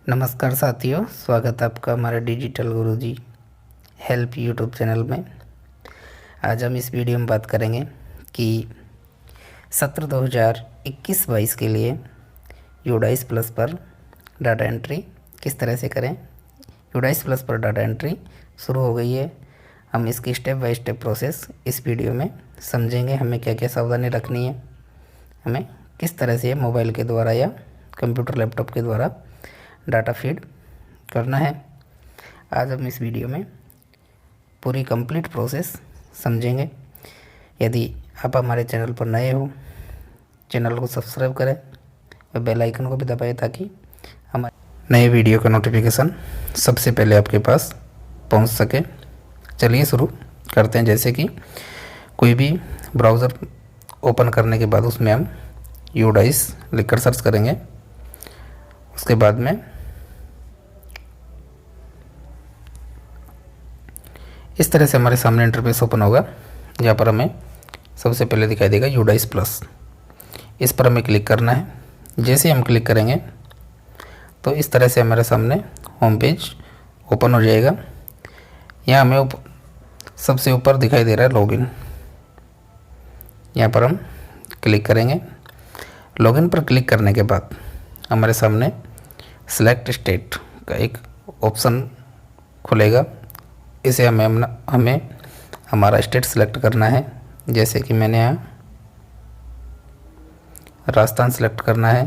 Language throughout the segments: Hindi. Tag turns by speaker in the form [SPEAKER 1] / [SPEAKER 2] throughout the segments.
[SPEAKER 1] नमस्कार साथियों, स्वागत है आपका हमारे डिजिटल गुरुजी हेल्प यूट्यूब चैनल में। आज हम इस वीडियो में बात करेंगे कि सत्र 2021-22 के लिए यूडाइस प्लस पर डाटा एंट्री किस तरह से करें। यूडाइस प्लस पर डाटा एंट्री शुरू हो गई है। हम इसकी स्टेप बाय स्टेप प्रोसेस इस वीडियो में समझेंगे। हमें क्या क्या सावधानी रखनी है, हमें किस तरह से मोबाइल के द्वारा या कंप्यूटर लैपटॉप के द्वारा डाटा फीड करना है। आज हम इस वीडियो में पूरी कंप्लीट प्रोसेस समझेंगे। यदि आप हमारे चैनल पर नए हो, चैनल को सब्सक्राइब करें और बेल आइकन को भी दबाएं ताकि हमारे नए वीडियो का नोटिफिकेशन सबसे पहले आपके पास पहुंच सके। चलिए शुरू करते हैं। जैसे कि कोई भी ब्राउज़र ओपन करने के बाद उसमें हम यूडाइस लिखकर सर्च करेंगे। उसके बाद में इस तरह से हमारे सामने इंटरफेस ओपन होगा। यहाँ पर हमें सबसे पहले दिखाई देगा यूडाइस प्लस। इस पर हमें क्लिक करना है। जैसे ही हम क्लिक करेंगे तो इस तरह से हमारे सामने होम पेज ओपन हो जाएगा। यहाँ हमें सबसे ऊपर दिखाई दे रहा है लॉगिन। यहाँ पर हम क्लिक करेंगे। लॉगिन पर क्लिक करने के बाद हमारे सामने सेलेक्ट स्टेट का एक ऑप्शन खुलेगा। इसे हमें हमारा स्टेट सेलेक्ट करना है। जैसे कि मैंने यहाँ राजस्थान सेलेक्ट करना है।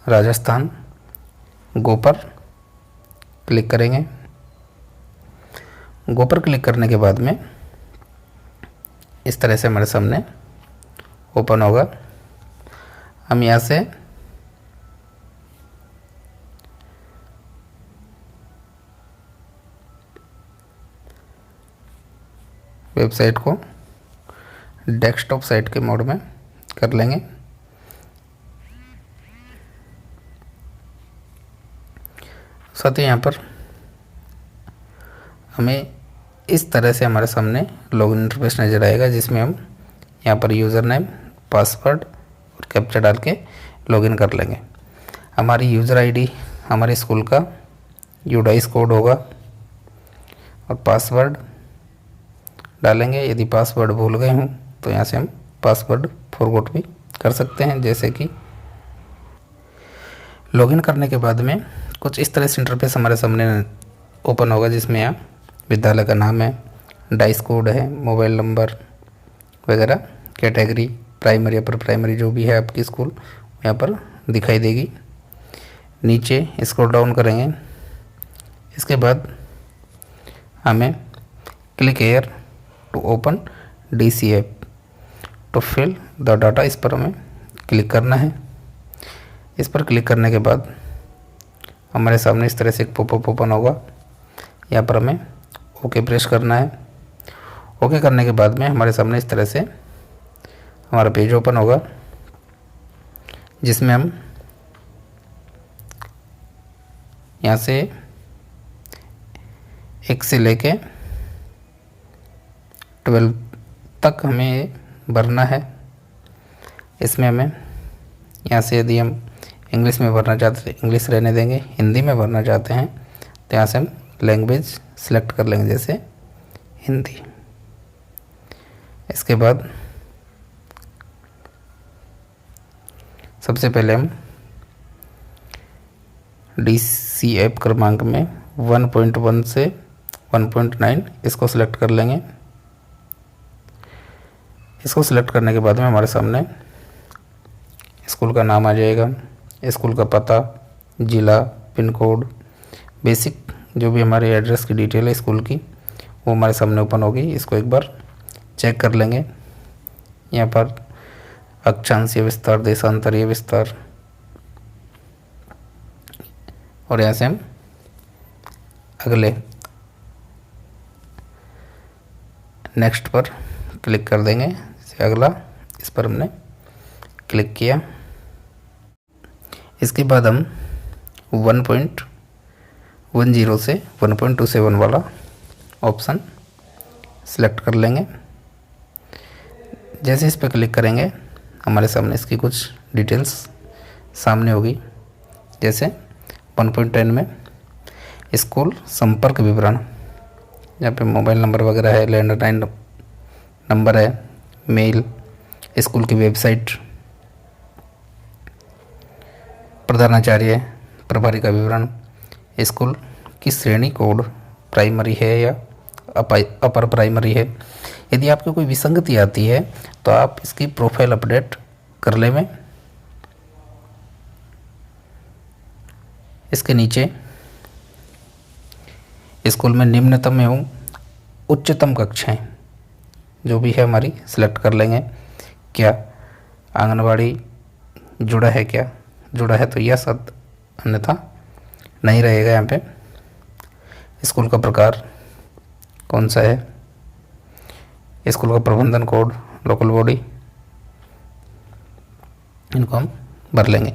[SPEAKER 1] राजस्थान गो पर क्लिक करेंगे। गो पर क्लिक करने के बाद में इस तरह से हमारे सामने ओपन होगा। हम यहाँ से वेबसाइट को डेस्कटॉप साइट के मोड में कर लेंगे। साथ ही यहाँ पर हमें इस तरह से हमारे सामने लॉगिन इंटरफेस नज़र आएगा, जिसमें हम यहाँ पर यूज़र नेम, पासवर्ड और कैप्चा डाल के लॉगिन कर लेंगे। हमारी यूज़र आईडी हमारे स्कूल का यूडाइस कोड होगा और पासवर्ड डालेंगे। यदि पासवर्ड भूल गए हों तो यहाँ से हम पासवर्ड फॉरगॉट भी कर सकते हैं। जैसे कि लॉगिन करने के बाद में कुछ इस तरह से इंटरफेस हमारे सामने ओपन होगा, जिसमें यहाँ विद्यालय का नाम है, डाइस कोड है, मोबाइल नंबर वगैरह, कैटेगरी प्राइमरी अपर प्राइमरी जो भी है आपकी स्कूल यहाँ पर दिखाई देगी। नीचे स्क्रॉल डाउन करेंगे। इसके बाद हमें click here to open DC app to fill the data, इस पर हमें क्लिक करना है। इस पर क्लिक करने के बाद हमारे सामने इस तरह से एक पॉपअप ओपन होगा। यहाँ पर हमें ओके प्रेस करना है। ओके करने के बाद में हमारे सामने इस तरह से हमारा पेज ओपन होगा, जिसमें हम यहाँ से 1 से लेके 12 तक हमें भरना है। इसमें हमें यहाँ से यदि हम इंग्लिश में भरना चाहते हैं इंग्लिश रहने देंगे, हिंदी में भरना चाहते हैं तो यहाँ से हम लैंग्वेज सेलेक्ट कर लेंगे, जैसे हिंदी। इसके बाद सबसे पहले हम डीसी ऐप क्रमांक में 1.1 से 1.9 इसको सिलेक्ट कर लेंगे। इसको सिलेक्ट करने के बाद में हमारे सामने स्कूल का नाम आ जाएगा, स्कूल का पता, ज़िला, पिन कोड, बेसिक जो भी हमारे एड्रेस की डिटेल है स्कूल की, वो हमारे सामने ओपन होगी। इसको एक बार चेक कर लेंगे। यहाँ पर अक्षांशीय विस्तार, देशांतरीय विस्तार, और यहाँ से हम अगले नेक्स्ट पर क्लिक कर देंगे। जैसे अगला, इस पर हमने क्लिक किया। इसके बाद हम 1.10 से 1.27 वाला ऑप्शन सेलेक्ट कर लेंगे। जैसे इस पर क्लिक करेंगे हमारे सामने इसकी कुछ डिटेल्स सामने होगी। जैसे 1.10 में स्कूल संपर्क विवरण, यहाँ पे मोबाइल नंबर वगैरह है, लैंडलाइन नंबर है, मेल, स्कूल की वेबसाइट, प्रधानाचार्य, प्रभारी का विवरण, स्कूल की श्रेणी कोड, प्राइमरी है या अपर प्राइमरी है। यदि आपको कोई विसंगति आती है तो आप इसकी प्रोफाइल अपडेट कर लें। इसके नीचे स्कूल में निम्नतम एवं उच्चतम कक्षाएं जो भी है हमारी सिलेक्ट कर लेंगे। क्या आंगनवाड़ी जुड़ा है, क्या जुड़ा है तो यस, अन्यथा नहीं रहेगा। यहाँ पे स्कूल का प्रकार कौन सा है, स्कूल का प्रबंधन कोड, लोकल बॉडी, इनको हम भर लेंगे।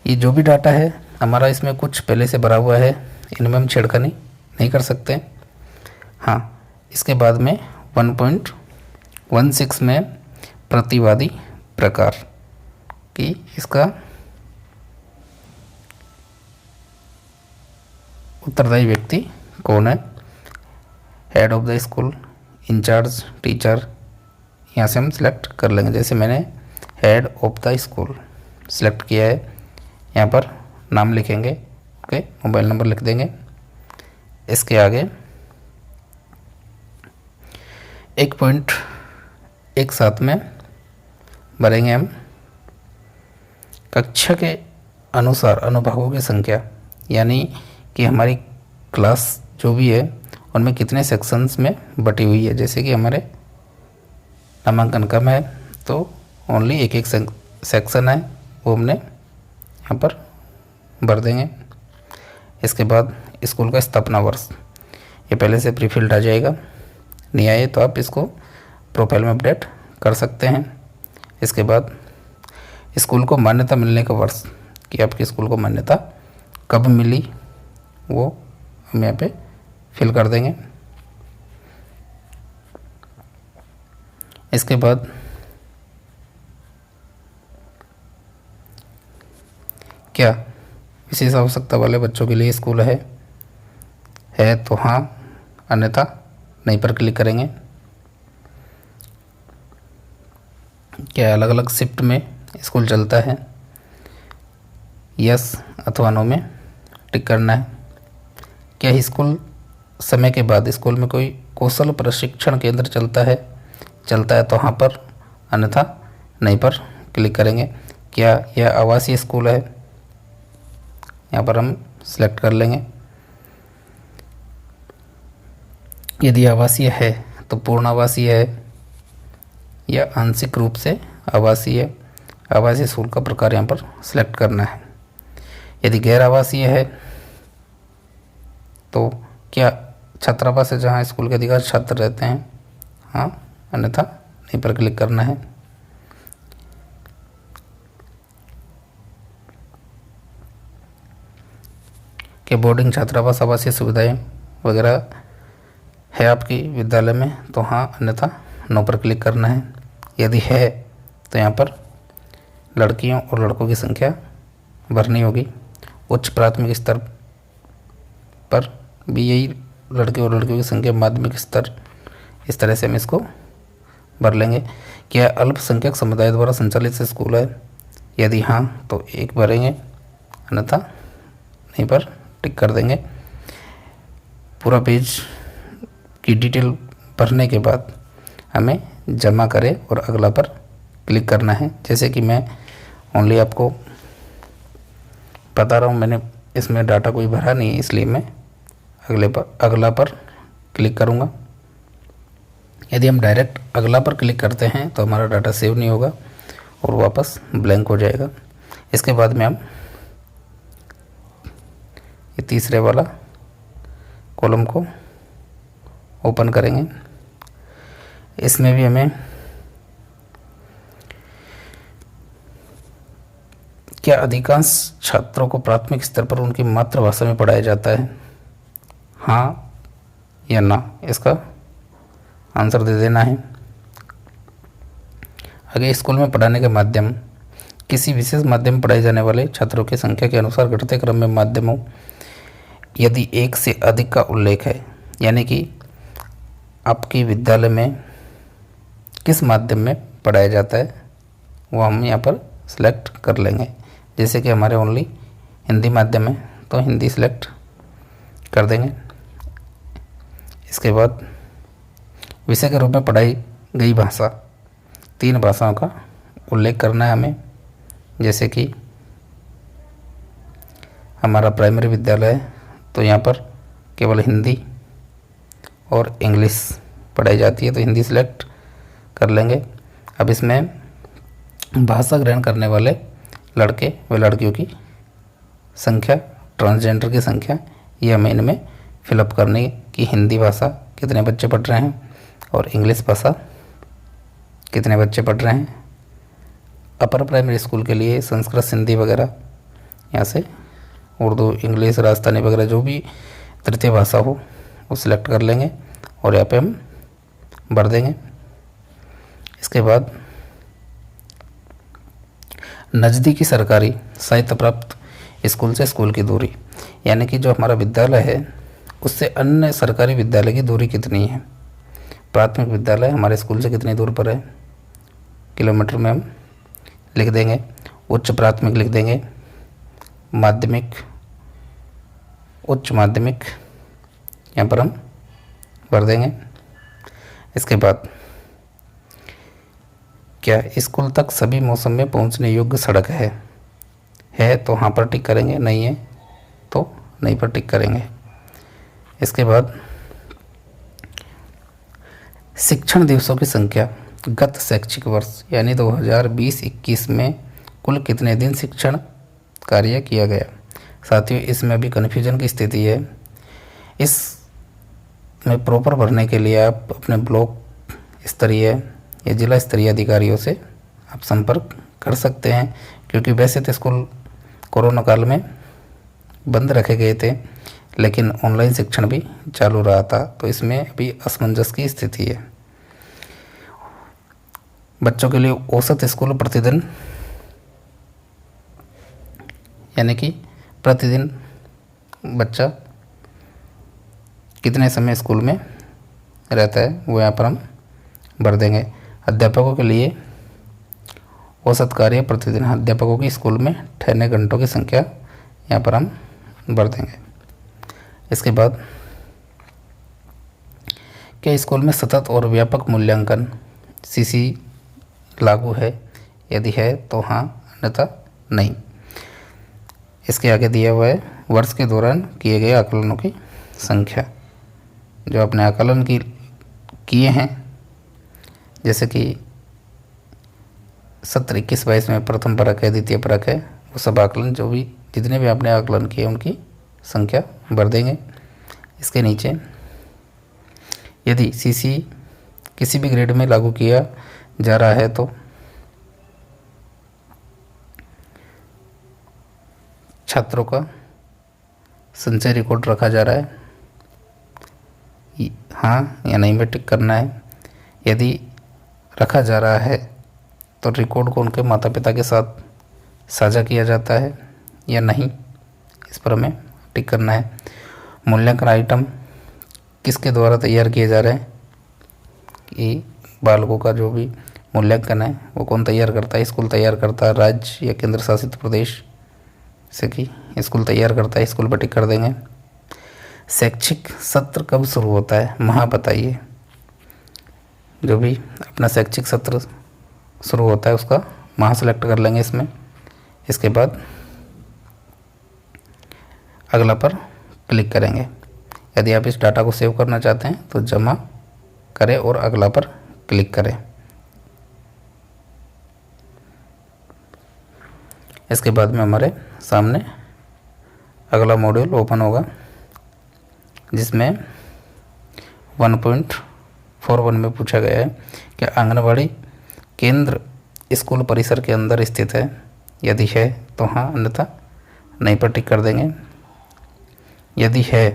[SPEAKER 1] ये जो भी डाटा है हमारा इसमें कुछ पहले से भरा हुआ है, इनमें हम छेड़खानी नहीं कर सकते। हाँ, इसके बाद में 1.16 में प्रतिवादी प्रकार की इसका उत्तरदायी व्यक्ति कौन है, head of the school, incharge, teacher, यहाँ से हम सिलेक्ट कर लेंगे। जैसे मैंने head of the school select किया है, यहाँ पर नाम लिखेंगे, ओके, मोबाइल नंबर लिख देंगे। इसके आगे 1.17 में भरेंगे हम कक्षा के अनुसार अनुभागों की संख्या, यानी कि हमारी क्लास जो भी है उनमें कितने सेक्शंस में बटी हुई है। जैसे कि हमारे नामांकन कम है तो ओनली एक एक सेक्शन है, वो हमने यहाँ पर भर देंगे। इसके बाद स्कूल का स्थापना वर्ष, ये पहले से प्री फिल्ड आ जाएगा, नहीं आए तो आप इसको प्रोफाइल में अपडेट कर सकते हैं। इसके बाद स्कूल को मान्यता मिलने का वर्ष, कि आपके स्कूल को मान्यता कब मिली, वो हम यहाँ पे फिल कर देंगे। इसके बाद क्या विशेष आवश्यकता वाले बच्चों के लिए स्कूल है तो हाँ, अन्यथा नहीं पर क्लिक करेंगे। क्या अलग अलग शिफ्ट में स्कूल चलता है, यस अथवा नो में टिक करना है। क्या स्कूल समय के बाद स्कूल में कोई कौशल प्रशिक्षण केंद्र चलता है तो हाँ पर, अन्यथा नहीं पर क्लिक करेंगे। क्या यह आवासीय स्कूल है, यहाँ पर हम सिलेक्ट कर लेंगे। यदि आवासीय है तो पूर्ण आवासीय है या आंशिक रूप से आवासीय स्कूल का प्रकार यहाँ पर सिलेक्ट करना है। यदि गैर आवासीय है तो क्या छात्रावास है जहाँ स्कूल के अधिकांश छात्र रहते हैं, हाँ, अन्यथा नहीं पर क्लिक करना है। कि बोर्डिंग छात्रावास आवासीय सुविधाएं वगैरह है आपकी विद्यालय में तो हाँ, अन्यथा नो पर क्लिक करना है। यदि है तो यहाँ पर लड़कियों और लड़कों की संख्या भरनी होगी। उच्च प्राथमिक स्तर पर भी यही लड़के और लड़कियों की संख्या, माध्यमिक स्तर, इस तरह से हम इसको भर लेंगे। क्या अल्पसंख्यक समुदाय द्वारा संचालित से स्कूल है, यदि हाँ तो एक भरेंगे, अन्यथा नहीं पर टिक कर देंगे। पूरा पेज की डिटेल भरने के बाद हमें जमा करें और अगला पर क्लिक करना है। जैसे कि मैं ओनली आपको बता रहा हूँ, मैंने इसमें डाटा कोई भरा नहीं है, इसलिए मैं अगला पर क्लिक करूँगा। यदि हम डायरेक्ट अगला पर क्लिक करते हैं तो हमारा डाटा सेव नहीं होगा और वापस ब्लैंक हो जाएगा। इसके बाद में हम ये तीसरे वाला कॉलम को ओपन करेंगे। इसमें भी हमें क्या अधिकांश छात्रों को प्राथमिक स्तर पर उनकी मातृभाषा में पढ़ाया जाता है, हाँ या ना, इसका आंसर दे देना है। आगे स्कूल में पढ़ाने के माध्यम किसी विशेष माध्यम में पढ़ाए जाने वाले छात्रों की संख्या के अनुसार घटते क्रम में माध्यमों यदि एक से अधिक का उल्लेख है, यानी कि आपके विद्यालय में किस माध्यम में पढ़ाया जाता है वो हम यहाँ पर सिलेक्ट कर लेंगे। जैसे कि हमारे ओनली हिंदी माध्यम है तो हिंदी सिलेक्ट कर देंगे। इसके बाद विषय के रूप में पढ़ाई गई भाषा, 3 भाषाओं का उल्लेख करना है हमें। जैसे कि हमारा प्राइमरी विद्यालय है तो यहाँ पर केवल हिंदी और इंग्लिश पढ़ाई जाती है तो हिंदी सिलेक्ट कर लेंगे। अब इसमें भाषा ग्रहण करने वाले लड़के व लड़कियों की संख्या, ट्रांसजेंडर की संख्या, ये हमें इनमें फिलअप करनी कि हिंदी भाषा कितने बच्चे पढ़ रहे हैं और इंग्लिश भाषा कितने बच्चे पढ़ रहे हैं। अपर प्राइमरी स्कूल के लिए संस्कृत, सिंधी वगैरह, यहाँ से उर्दू, इंग्लिश, राजस्थानी वगैरह जो भी तृतीय भाषा हो वो सिलेक्ट कर लेंगे और यहाँ पे हम भर देंगे। इसके बाद नज़दीकी सरकारी सहायता प्राप्त स्कूल से स्कूल की दूरी, यानी कि जो हमारा विद्यालय है उससे अन्य सरकारी विद्यालय की दूरी कितनी है। प्राथमिक विद्यालय हमारे स्कूल से कितनी दूर पर है, किलोमीटर में हम लिख देंगे। उच्च प्राथमिक लिख देंगे, माध्यमिक, उच्च माध्यमिक यहाँ पर हम भर देंगे। इसके बाद क्या स्कूल तक सभी मौसम में पहुंचने योग्य सड़क है तो हाँ पर टिक करेंगे, नहीं है तो नहीं पर टिक करेंगे। इसके बाद शिक्षण दिवसों की संख्या गत शैक्षिक वर्ष यानी 2020-21 में कुल कितने दिन शिक्षण कार्य किया गया। साथियों, इसमें अभी कन्फ्यूजन की स्थिति है। इस में प्रॉपर भरने के लिए आप अपने ब्लॉक स्तरीय या जिला स्तरीय अधिकारियों से आप संपर्क कर सकते हैं, क्योंकि वैसे तो स्कूल कोरोना काल में बंद रखे गए थे लेकिन ऑनलाइन शिक्षण भी चालू रहा था, तो इसमें अभी असमंजस की स्थिति है। बच्चों के लिए औसत स्कूल प्रतिदिन, यानी कि प्रतिदिन बच्चा कितने समय स्कूल में रहता है वो यहाँ पर हम भर देंगे। अध्यापकों के लिए औसत कार्य प्रतिदिन, अध्यापकों की स्कूल में ठहरने घंटों की संख्या यहाँ पर हम भर देंगे। इसके बाद क्या स्कूल में सतत और व्यापक मूल्यांकन सीसी लागू है, यदि है तो हाँ, अन्यथा नहीं। इसके आगे दिया हुआ है वर्ष के दौरान किए गए आकलनों की संख्या। जो आपने आकलन किए हैं, जैसे कि सत्र 21-22 में प्रथम परख है, द्वितीय परख है, वो सब आकलन जो भी जितने भी आपने आकलन किए उनकी संख्या भर देंगे। इसके नीचे यदि सीसी किसी भी ग्रेड में लागू किया जा रहा है तो छात्रों का संचय रिकॉर्ड रखा जा रहा है, हाँ या नहीं में टिक करना है। यदि रखा जा रहा है तो रिकॉर्ड को उनके माता पिता के साथ साझा किया जाता है या नहीं, इस पर हमें टिक करना है। मूल्यांकन आइटम किसके द्वारा तैयार किए जा रहे हैं, कि बालकों का जो भी मूल्यांकन है वो कौन तैयार करता है, स्कूल तैयार करता है, राज्य या केंद्र शासित प्रदेश से कि स्कूल तैयार करता है, स्कूल पर टिक कर देंगे। शैक्षिक सत्र कब शुरू होता है, माह बताइए। जो भी अपना शैक्षिक सत्र शुरू होता है उसका माह सेलेक्ट कर लेंगे इसमें। इसके बाद अगला पर क्लिक करेंगे। यदि आप इस डाटा को सेव करना चाहते हैं तो जमा करें और अगला पर क्लिक करें। इसके बाद में हमारे सामने अगला मॉड्यूल ओपन होगा, जिसमें 1.41 में पूछा गया है कि आंगनबाड़ी केंद्र स्कूल परिसर के अंदर स्थित है, यदि है तो हाँ, अन्यथा नहीं पर टिक कर देंगे। यदि है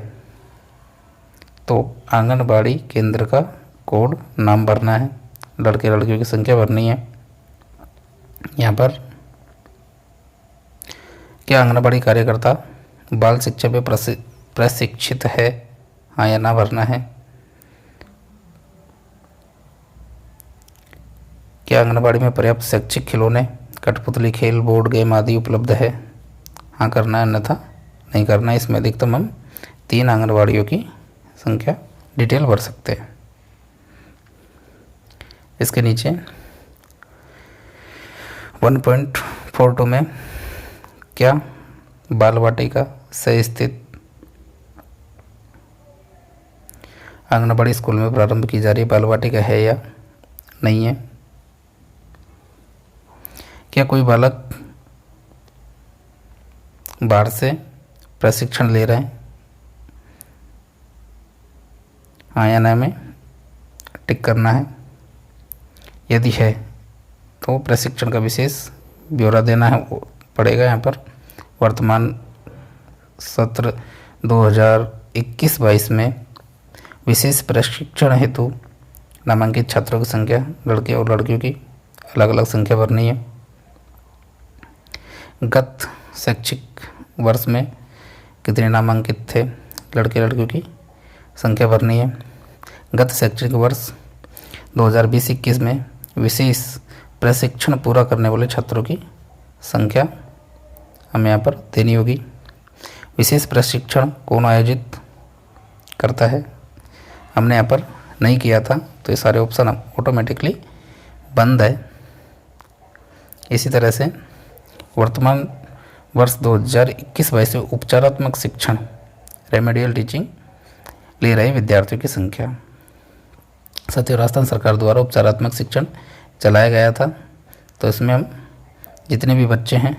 [SPEAKER 1] तो आंगनबाड़ी केंद्र का कोड नाम भरना है, लड़के लड़कियों की संख्या भरनी है। यहाँ पर क्या आंगनबाड़ी कार्यकर्ता बाल शिक्षा पे प्रशिक्षित है, हाँ या ना भरना है। क्या आंगनबाड़ी में पर्याप्त शैक्षिक खिलौने, कठपुतली, खेल, बोर्ड गेम आदि उपलब्ध है, हाँ करना है, अन्यथा नहीं करना है। इसमें अधिकतम हम 3 आंगनबाड़ियों की संख्या डिटेल भर सकते हैं। इसके नीचे 1.42 में क्या बाल वाटिका से स्थित आंगनबाड़ी स्कूल में प्रारंभ की जा रही बाल वाटिका है या नहीं है। क्या कोई बालक बाहर से प्रशिक्षण ले रहे हैं, हाँ या ना में टिक करना है। यदि है तो प्रशिक्षण का विशेष ब्यौरा देना है पड़ेगा यहाँ पर। वर्तमान सत्र 2021-22 में विशेष प्रशिक्षण हेतु नामांकित छात्रों की संख्या, लड़के और लड़कियों की अलग अलग संख्या भरनी है। गत शैक्षिक वर्ष में कितने नामांकित थे, लड़के लड़कियों की संख्या भरनी है। गत शैक्षिक वर्ष 2020-21 में विशेष प्रशिक्षण पूरा करने वाले छात्रों की संख्या हमें यहाँ पर देनी होगी। विशेष प्रशिक्षण कौन आयोजित करता है, हमने यहाँ पर नहीं किया था, तो ये सारे ऑप्शन ऑटोमेटिकली बंद है। इसी तरह से वर्तमान वर्ष 2021-22 में उपचारात्मक शिक्षण, रेमेडियल टीचिंग ले रहे विद्यार्थियों की संख्या। साथ ही राजस्थान सरकार द्वारा उपचारात्मक शिक्षण चलाया गया था, तो इसमें हम जितने भी बच्चे हैं,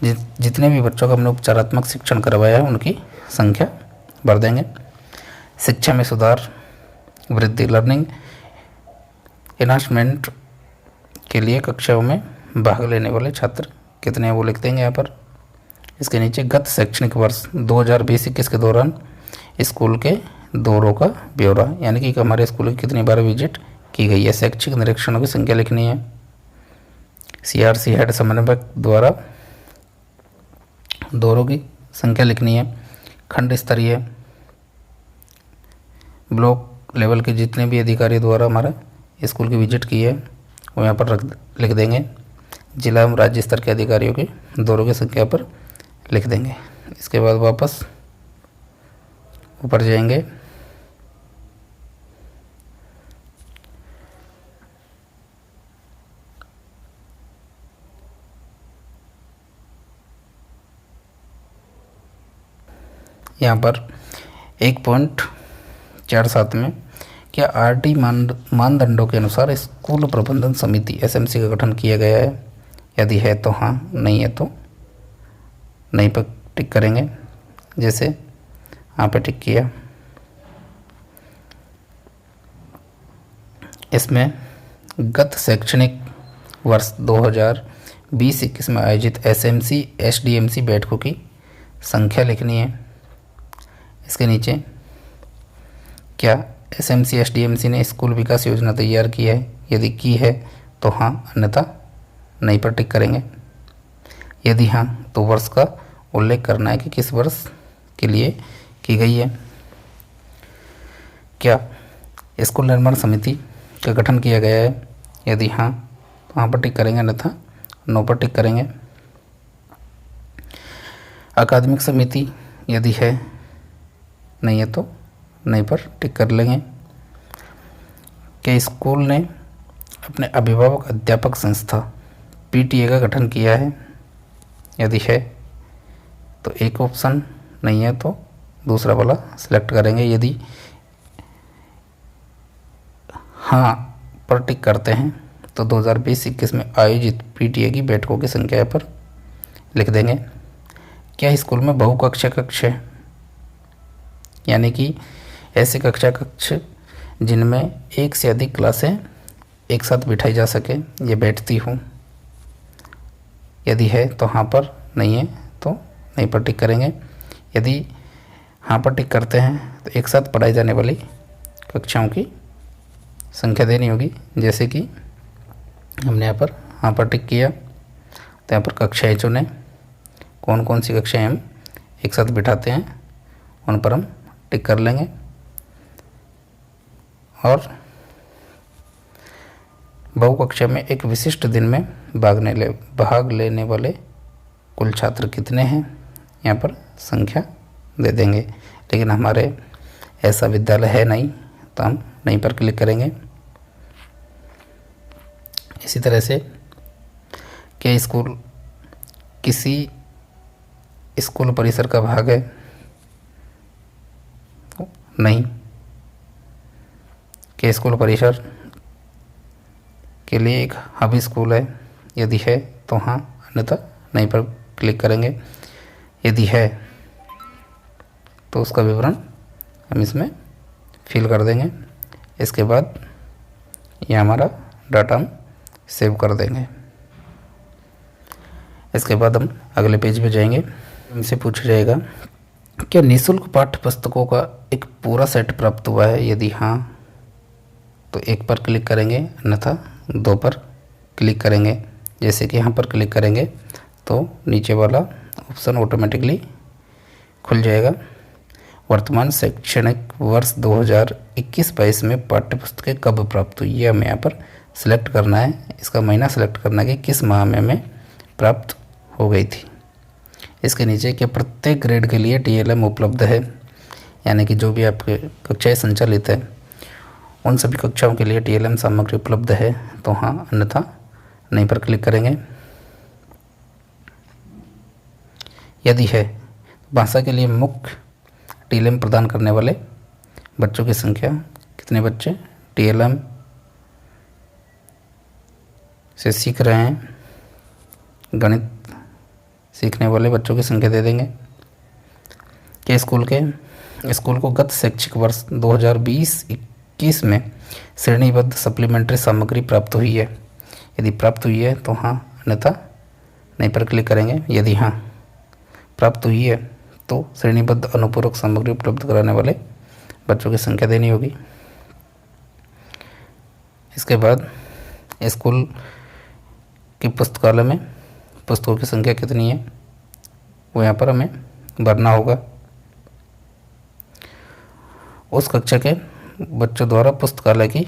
[SPEAKER 1] जितने भी बच्चों का हमने उपचारात्मक शिक्षण करवाया है उनकी संख्या भर देंगे। शिक्षा में सुधार, वृद्धि, लर्निंग एनहांसमेंट के लिए कक्षाओं में भाग लेने वाले छात्र कितने हैं वो लिख देंगे यहाँ पर। इसके नीचे गत शैक्षणिक वर्ष 2020-21 के दौरान स्कूल के दौरों का ब्यौरा, यानी कि हमारे स्कूल की कितनी बार विजिट की गई है। शैक्षिक निरीक्षणों की संख्या लिखनी है। CRC हेड समन्वयक द्वारा दौरों की संख्या लिखनी है। खंड स्तरीय, ब्लॉक लेवल के जितने भी अधिकारी द्वारा हमारा स्कूल की विजिट की है वो यहाँ पर लिख देंगे। जिला एवं राज्य स्तर के अधिकारियों की दौरों की संख्या पर लिख देंगे। इसके बाद वापस ऊपर जाएंगे। यहाँ पर 1.47 में क्या RT मानदंडों के अनुसार स्कूल प्रबंधन समिति SMC का गठन किया गया है। यदि है तो हाँ, नहीं है तो नहीं पर टिक करेंगे। जैसे यहाँ पे टिक किया। इसमें गत शैक्षणिक वर्ष 2020-21 में आयोजित SMC SDMC बैठकों की संख्या लिखनी है। इसके नीचे क्या SMC SDMC ने स्कूल विकास योजना तैयार की है, यदि की है तो हाँ, अन्यथा नहीं पर टिक करेंगे। यदि हाँ तो वर्ष का उल्लेख करना है कि किस वर्ष के लिए की गई है। क्या स्कूल निर्माण समिति का गठन किया गया है, यदि हाँ तो हाँ पर टिक करेंगे, अन्यथा नो पर टिक करेंगे। अकादमिक समिति यदि है, नहीं है तो नहीं पर टिक कर लेंगे। क्या स्कूल ने अपने अभिभावक अध्यापक संस्था PTA का गठन किया है, यदि है तो एक ऑप्शन, नहीं है तो दूसरा वाला सिलेक्ट करेंगे। यदि हाँ पर टिक करते हैं तो 2020-21 में आयोजित PTA की बैठकों की संख्या पर लिख देंगे। क्या स्कूल में बहुकक्षा कक्ष है, यानी कि ऐसे कक्षा कक्ष जिनमें एक से अधिक क्लासें एक साथ बिठाई जा सके, ये बैठती हूँ। यदि है तो हाँ पर, नहीं है तो नहीं पर टिक करेंगे। यदि हाँ पर टिक करते हैं तो एक साथ पढ़ाई जाने वाली कक्षाओं की संख्या देनी होगी। जैसे कि हमने यहाँ पर हाँ पर टिक किया तो यहाँ पर कक्षाएँ चुने। कौन कौन सी कक्षाएं हम एक साथ बिठाते हैं उन पर हम टिक कर लेंगे। और बहु कक्षा में एक विशिष्ट दिन में भाग लेने वाले कुल छात्र कितने हैं, यहाँ पर संख्या दे देंगे। लेकिन हमारे ऐसा विद्यालय है नहीं, तो हम नहीं पर क्लिक करेंगे। इसी तरह से क्या स्कूल किसी स्कूल परिसर का भाग है? नहीं। क्या स्कूल परिसर के लिए एक हब स्कूल है? यदि है तो हाँ, अन्यथा नहीं पर क्लिक करेंगे। यदि है तो उसका विवरण हम इसमें फिल कर देंगे। इसके बाद ये हमारा डाटा हम सेव कर देंगे। इसके बाद हम अगले पेज पे जाएंगे। हमसे पूछा जाएगा क्या निःशुल्क पाठ्य पुस्तकों का एक पूरा सेट प्राप्त हुआ है? यदि हाँ तो 1 पर क्लिक करेंगे, अन्यथा 2 पर क्लिक करेंगे। जैसे कि यहाँ पर क्लिक करेंगे तो नीचे वाला ऑप्शन ऑटोमेटिकली खुल जाएगा। वर्तमान शैक्षणिक वर्ष 2021-22 में पाठ्य पुस्तकें कब प्राप्त हुई, ये हमें यहाँ पर सिलेक्ट करना है। इसका महीना सेलेक्ट करना है कि किस माह में हमें प्राप्त हो गई थी। इसके नीचे कि प्रत्येक ग्रेड के लिए TLM उपलब्ध है, यानी कि जो भी आपके कक्षाएं संचालित है उन सभी कक्षाओं के लिए TLM सामग्री उपलब्ध है, तो हाँ, अन्यथा नहीं पर क्लिक करेंगे। यदि है भाषा के लिए मुख्य TLM प्रदान करने वाले बच्चों की संख्या, कितने बच्चे TLM से सीख रहे हैं, गणित सीखने वाले बच्चों की संख्या दे देंगे। कि स्कूल को गत शैक्षिक वर्ष 2020-21 में श्रेणीबद्ध सप्लीमेंट्री सामग्री प्राप्त हुई है। यदि प्राप्त हुई है तो हाँ, अन्यथा नहीं पर क्लिक करेंगे। यदि हाँ प्राप्त हुई है तो श्रेणीबद्ध अनुपूरक सामग्री उपलब्ध कराने वाले बच्चों की संख्या देनी होगी। इसके बाद स्कूल की पुस्तकालय में पुस्तकों की संख्या कितनी है वो यहाँ पर हमें भरना होगा। उस कक्षा के बच्चों द्वारा पुस्तकालय की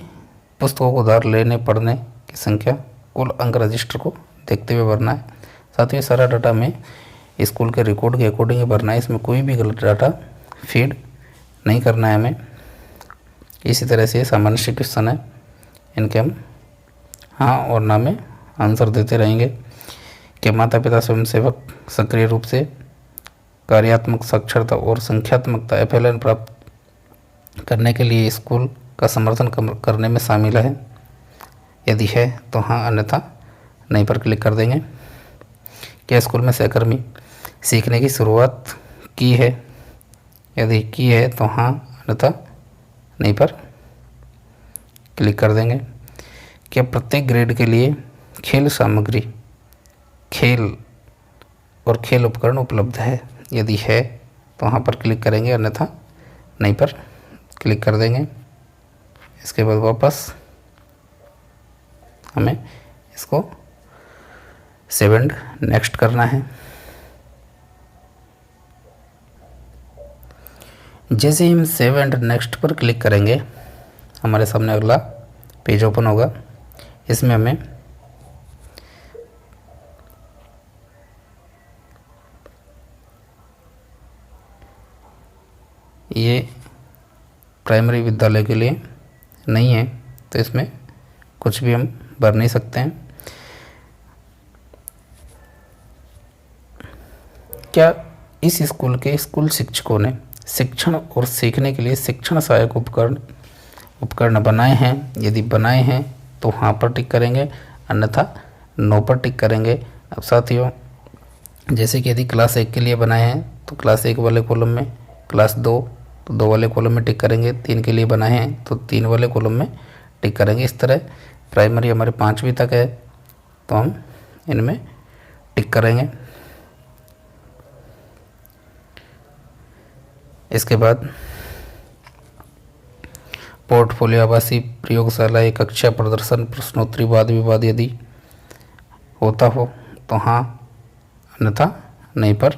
[SPEAKER 1] पुस्तकों को उधार लेने पढ़ने की संख्या कुल अंक रजिस्टर को देखते हुए भरना है। साथ ही सारा डाटा में स्कूल के रिकॉर्ड के अकॉर्डिंग भरना है। इसमें कोई भी गलत डाटा फीड नहीं करना है हमें। इसी तरह से सामान्य से क्वेश्चन है, इनके हम हाँ और ना में आंसर देते रहेंगे। कि माता पिता स्वयंसेवक सक्रिय रूप से कार्यात्मक साक्षरता और संख्यात्मकता FLN प्राप्त करने के लिए स्कूल का समर्थन करने में शामिल है। यदि है तो हाँ, अन्यथा नहीं पर क्लिक कर देंगे। क्या स्कूल में सहकर्मी सीखने की शुरुआत की है? यदि की है तो हाँ, अन्यथा नहीं पर क्लिक कर देंगे। क्या प्रत्येक ग्रेड के लिए खेल सामग्री, खेल और खेल उपकरण उपलब्ध है? यदि है तो वहाँ पर क्लिक करेंगे, अन्यथा नहीं पर क्लिक कर देंगे। इसके बाद वापस हमें इसको सेव एंड नेक्स्ट करना है। जैसे ही हम सेव एंड नेक्स्ट पर क्लिक करेंगे हमारे सामने अगला पेज ओपन होगा। इसमें हमें ये प्राइमरी विद्यालय के लिए नहीं है, तो इसमें कुछ भी हम भर नहीं सकते हैं। क्या इस स्कूल के स्कूल शिक्षकों ने शिक्षण और सीखने के लिए शिक्षण सहायक उपकरण बनाए हैं? यदि बनाए हैं तो हाँ पर टिक करेंगे, अन्यथा नो पर टिक करेंगे। अब साथियों, जैसे कि यदि क्लास 1 के लिए बनाए हैं तो क्लास 1 वाले कॉलम में, क्लास 2 तो 2 वाले कॉलम में टिक करेंगे, 3 के लिए बनाए हैं तो 3 वाले कॉलम में टिक करेंगे। इस तरह प्राइमरी हमारे 5वीं तक है तो हम इनमें टिक करेंगे। इसके बाद पोर्टफोलियो, आवासीय प्रयोगशाला, एक कक्षा प्रदर्शन, प्रश्नोत्तरी, वाद विवाद यदि होता हो तो हाँ, अन्यथा नहीं पर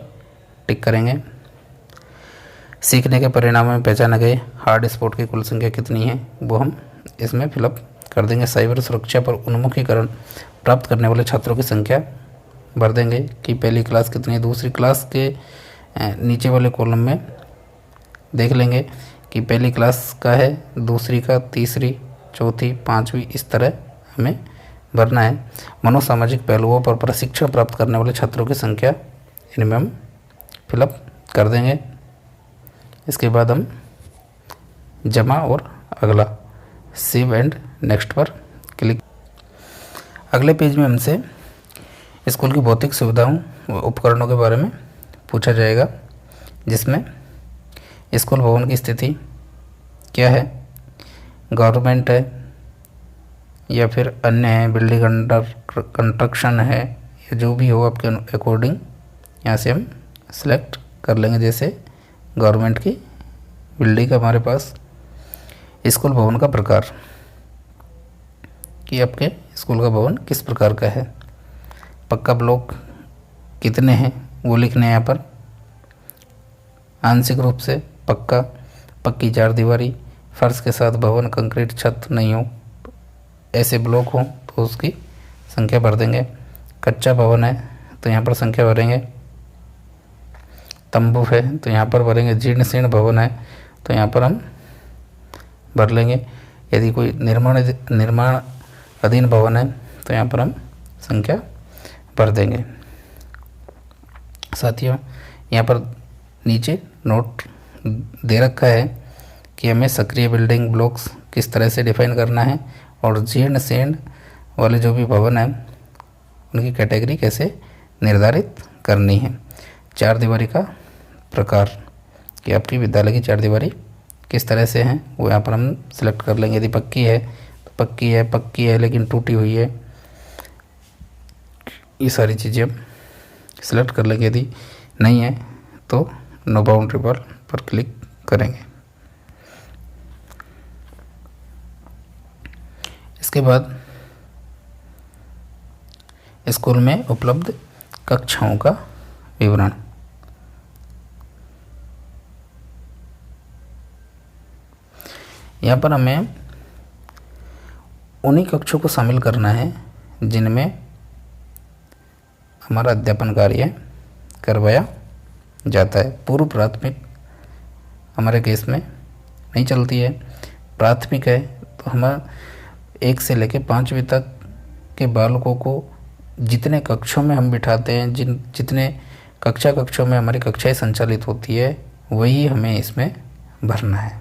[SPEAKER 1] टिक करेंगे। सीखने के परिणाम में पहचाने गए हार्ड स्पॉट की कुल संख्या कितनी है वो हम इसमें फिलअप कर देंगे। साइबर सुरक्षा पर उन्मुखीकरण प्राप्त करने वाले छात्रों की संख्या भर देंगे कि पहली क्लास कितनी है। दूसरी क्लास के नीचे वाले कॉलम में देख लेंगे कि पहली क्लास का है, दूसरी का, तीसरी, चौथी, पाँचवीं, इस तरह हमें भरना है। मनोसामाजिक पहलुओं पर प्रशिक्षण प्राप्त करने वाले छात्रों की संख्या इनमें हम फिलअप कर देंगे। इसके बाद हम जमा और अगला सेव एंड नेक्स्ट पर क्लिक। अगले पेज में हमसे स्कूल की भौतिक सुविधाओं व उपकरणों के बारे में पूछा जाएगा, जिसमें स्कूल भवन की स्थिति क्या है, गवर्नमेंट है या फिर अन्य है, बिल्डिंग अंडर कंस्ट्रक्शन है, या जो भी हो आपके अकॉर्डिंग यहाँ से हम सेलेक्ट कर लेंगे। जैसे गवर्नमेंट की बिल्डिंग हमारे पास। स्कूल भवन का प्रकार कि आपके स्कूल का भवन किस प्रकार का है, पक्का ब्लॉक कितने हैं वो लिखने हैं यहाँ पर। आंशिक रूप से पक्का, पक्की चार दीवारी, फर्श के साथ भवन, कंक्रीट छत नहीं हो, ऐसे ब्लॉक हो तो उसकी संख्या भर देंगे। कच्चा भवन है तो यहाँ पर संख्या भरेंगे। तंबू है तो यहाँ पर भरेंगे। जीर्ण शीर्ण भवन है तो यहाँ पर हम भर लेंगे। यदि कोई निर्माण अधीन भवन है तो यहाँ पर हम संख्या भर देंगे। साथियों, यहाँ पर नीचे नोट दे रखा है कि हमें सक्रिय बिल्डिंग ब्लॉक्स किस तरह से डिफाइन करना है और जीर्ण शीर्ण वाले जो भी भवन हैं उनकी कैटेगरी कैसे निर्धारित करनी है। चार दीवारी का प्रकार कि आपकी विद्यालय की चार दीवारी किस तरह से हैं वो यहाँ पर हम सिलेक्ट कर लेंगे। यदि पक्की है तो पक्की है लेकिन टूटी हुई है, ये सारी चीज़ें हम सिलेक्ट कर लेंगे। यदि नहीं है तो नो बाउंड्री वॉल पर क्लिक करेंगे। इसके बाद स्कूल में उपलब्ध कक्षाओं का विवरण। यहाँ पर हमें उन्हीं कक्षों को शामिल करना है जिनमें हमारा अध्यापन कार्य करवाया जाता है। पूर्व प्राथमिक हमारे केस में नहीं चलती है। प्राथमिक है तो हम 1 से लेकर 5वीं तक के बालकों को जितने कक्षों में हम बिठाते हैं, जितने कक्षों में हमारी कक्षाएं संचालित होती है, वही हमें इसमें भरना है।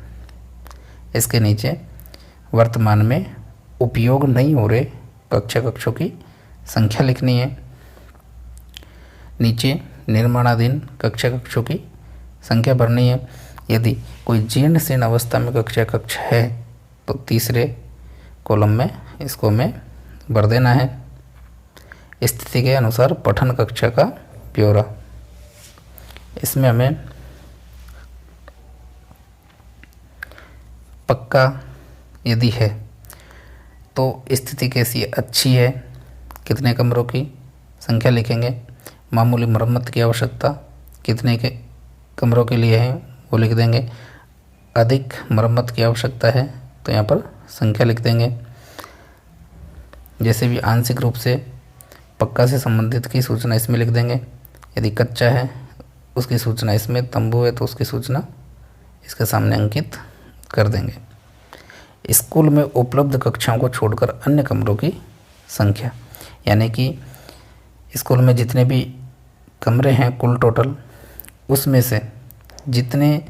[SPEAKER 1] इसके नीचे वर्तमान में उपयोग नहीं हो रहे कक्षों की संख्या लिखनी है। नीचे निर्माणाधीन कक्षों की संख्या भरनी है। यदि कोई जीर्ण शीर्ण अवस्था में कक्ष है तो तीसरे कॉलम में इसको हमें भर देना है। स्थिति के अनुसार पठन कक्षा का ब्यौरा, इसमें हमें पक्का यदि है तो स्थिति कैसी अच्छी है, कितने कमरों की संख्या लिखेंगे। मामूली मरम्मत की आवश्यकता कितने के कमरों के लिए है वो लिख देंगे। अधिक मरम्मत की आवश्यकता है तो यहाँ पर संख्या लिख देंगे। जैसे भी आंशिक रूप से पक्का से संबंधित की सूचना इसमें लिख देंगे। यदि कच्चा है उसकी सूचना इसमें, तंबू है तो उसकी सूचना इसके सामने अंकित कर देंगे। स्कूल में उपलब्ध कक्षाओं को छोड़कर अन्य कमरों की संख्या, यानी कि स्कूल में जितने भी कमरे हैं कुल टोटल, उसमें से जितने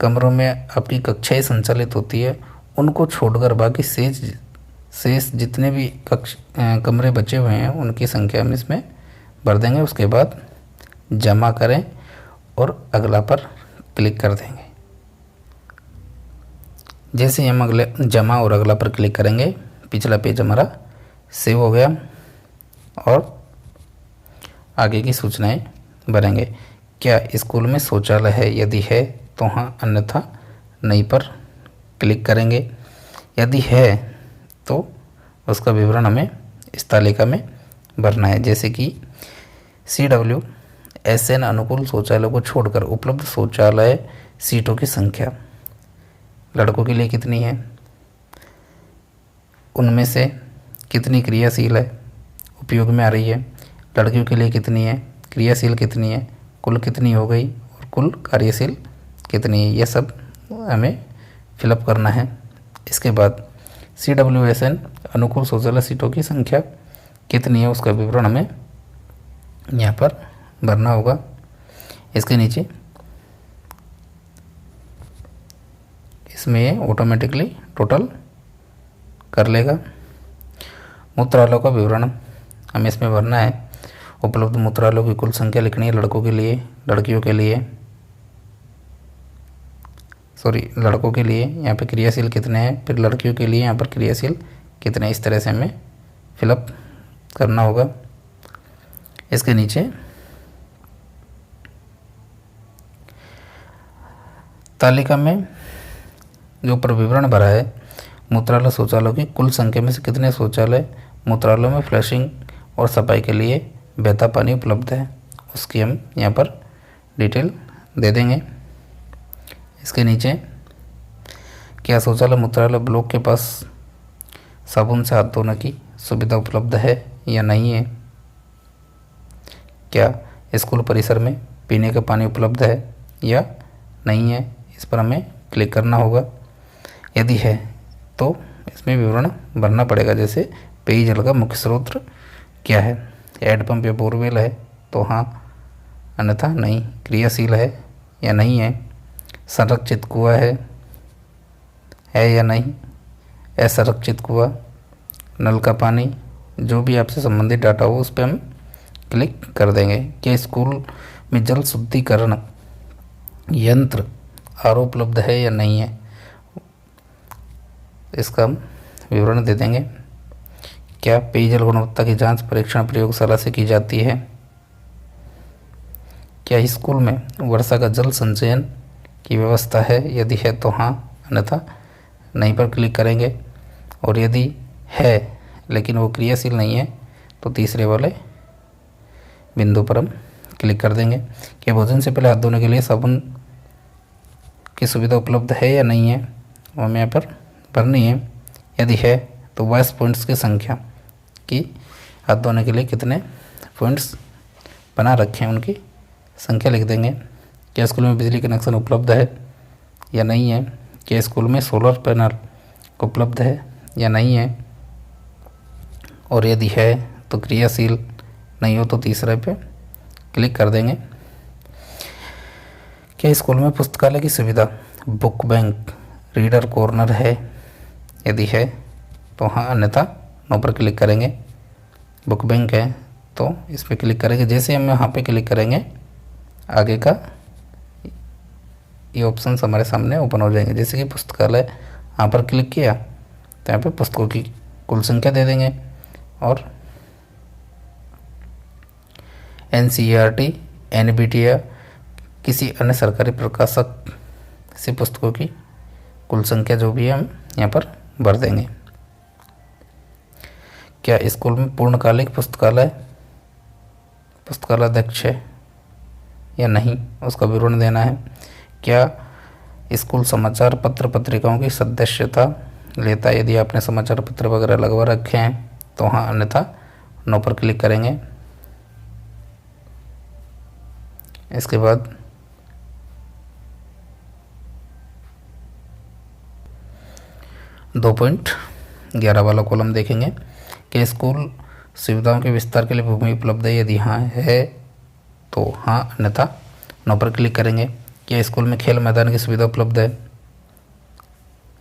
[SPEAKER 1] कमरों में आपकी कक्षाएं संचालित होती है उनको छोड़कर बाकी शेष जितने भी कमरे बचे हुए हैं उनकी संख्या हम इसमें भर देंगे। उसके बाद जमा करें और अगला पर क्लिक कर देंगे। जैसे ही हम अगले जमा और अगला पर क्लिक करेंगे, पिछला पेज हमारा सेव हो गया और आगे की सूचनाएं भरेंगे। क्या स्कूल में शौचालय है? यदि है तो हाँ, अन्यथा नहीं पर क्लिक करेंगे। यदि है तो उसका विवरण हमें इस तालिका में भरना है। जैसे कि CW SN अनुकूल शौचालय को छोड़कर उपलब्ध शौचालय सीटों की संख्या लड़कों के लिए कितनी है, उनमें से कितनी क्रियाशील है, उपयोग में आ रही है, लड़कियों के लिए कितनी है, क्रियाशील कितनी है, कुल कितनी हो गई और कुल कार्यशील कितनी है, यह सब हमें फिलअप करना है। इसके बाद CWSN अनुकूल शौचालय सीटों की संख्या कितनी है उसका विवरण हमें यहाँ पर भरना होगा। इसके नीचे इसमें ऑटोमेटिकली टोटल कर लेगा। मूत्रालयों का विवरण हमें इसमें भरना है। उपलब्ध मूत्रालयों की कुल संख्या लिखनी है लड़कों के लिए, लड़कियों के लिए, लड़कों के लिए यहाँ पे क्रियाशील कितने हैं, फिर लड़कियों के लिए यहाँ पर क्रियाशील कितने, इस तरह से हमें फिलअप करना होगा। इसके नीचे तालिका में जो ऊपर विवरण भरा है, मूत्रालय शौचालयों की कुल संख्या में से कितने शौचालय मूत्रालयों में फ्लशिंग और सफाई के लिए बहता पानी उपलब्ध है, उसकी हम यहाँ पर डिटेल दे देंगे। इसके नीचे क्या शौचालय मूत्रालय ब्लॉक के पास साबुन से हाथ धोने की सुविधा उपलब्ध है या नहीं है, क्या स्कूल परिसर में पीने का पानी उपलब्ध है या नहीं है, इस पर हमें क्लिक करना होगा। यदि है तो इसमें विवरण भरना पड़ेगा, जैसे पेयजल का मुख्य स्रोत क्या है, हैंडपंप या बोरवेल है तो हाँ, अन्यथा नहीं, क्रियाशील है या नहीं है, संरक्षित कुआं है या नहीं, असंरक्षित कुआं, नल का पानी, जो भी आपसे संबंधित डाटा हो उस पर हम क्लिक कर देंगे। क्या स्कूल में जल शुद्धिकरण यंत्र RO उपलब्ध है या नहीं है, इसका हम विवरण दे देंगे। क्या पेयजल गुणवत्ता की जांच परीक्षण प्रयोगशाला से की जाती है, क्या स्कूल में वर्षा का जल संचयन की व्यवस्था है, यदि है तो हाँ, अन्यथा नहीं पर क्लिक करेंगे। और यदि है लेकिन वो क्रियाशील नहीं है तो तीसरे वाले बिंदु पर हम क्लिक कर देंगे। क्या भोजन से पहले हाथ धोने के लिए साबुन की सुविधा उपलब्ध है या नहीं है, वो हमें यहाँ पर भरनी है। यदि है तो 22 पॉइंट्स की संख्या की हाथ धोने के लिए कितने पॉइंट्स बना रखे हैं उनकी संख्या लिख देंगे। क्या स्कूल में बिजली कनेक्शन उपलब्ध है या नहीं है, क्या स्कूल में सोलर पैनल उपलब्ध है या नहीं है, और यदि है तो क्रियाशील, नहीं हो तो तीसरे पे क्लिक कर देंगे। क्या स्कूल में पुस्तकालय की सुविधा, बुक बैंक, रीडर कॉर्नर है, यदि है तो हाँ, अन्यथा नो पर क्लिक करेंगे। बुक बैंक है तो इस पर क्लिक करेंगे। जैसे हम यहाँ पे क्लिक करेंगे आगे का ये ऑप्शन हमारे सामने ओपन हो जाएंगे। जैसे कि पुस्तकालय, यहाँ पर क्लिक किया तो यहाँ पे पुस्तकों की कुल संख्या दे देंगे और NCERT, NBT या किसी अन्य सरकारी प्रकाशक से पुस्तकों की कुल संख्या जो भी है हम यहाँ पर भर देंगे। क्या स्कूल में पूर्णकालिक पुस्तकालयाध्यक्ष है या नहीं, उसका विवरण देना है। क्या स्कूल समाचार पत्र पत्रिकाओं की सदस्यता लेता है, यदि आपने समाचार पत्र वगैरह लगवा रखे हैं तो हाँ, अन्यथा नो पर क्लिक करेंगे। इसके बाद दो 2.11 वाला कॉलम देखेंगे कि स्कूल सुविधाओं के विस्तार के लिए भूमि उपलब्ध है, यदि हाँ है तो हाँ, अन्यथा नो पर क्लिक करेंगे। क्या स्कूल में खेल मैदान की सुविधा उपलब्ध है,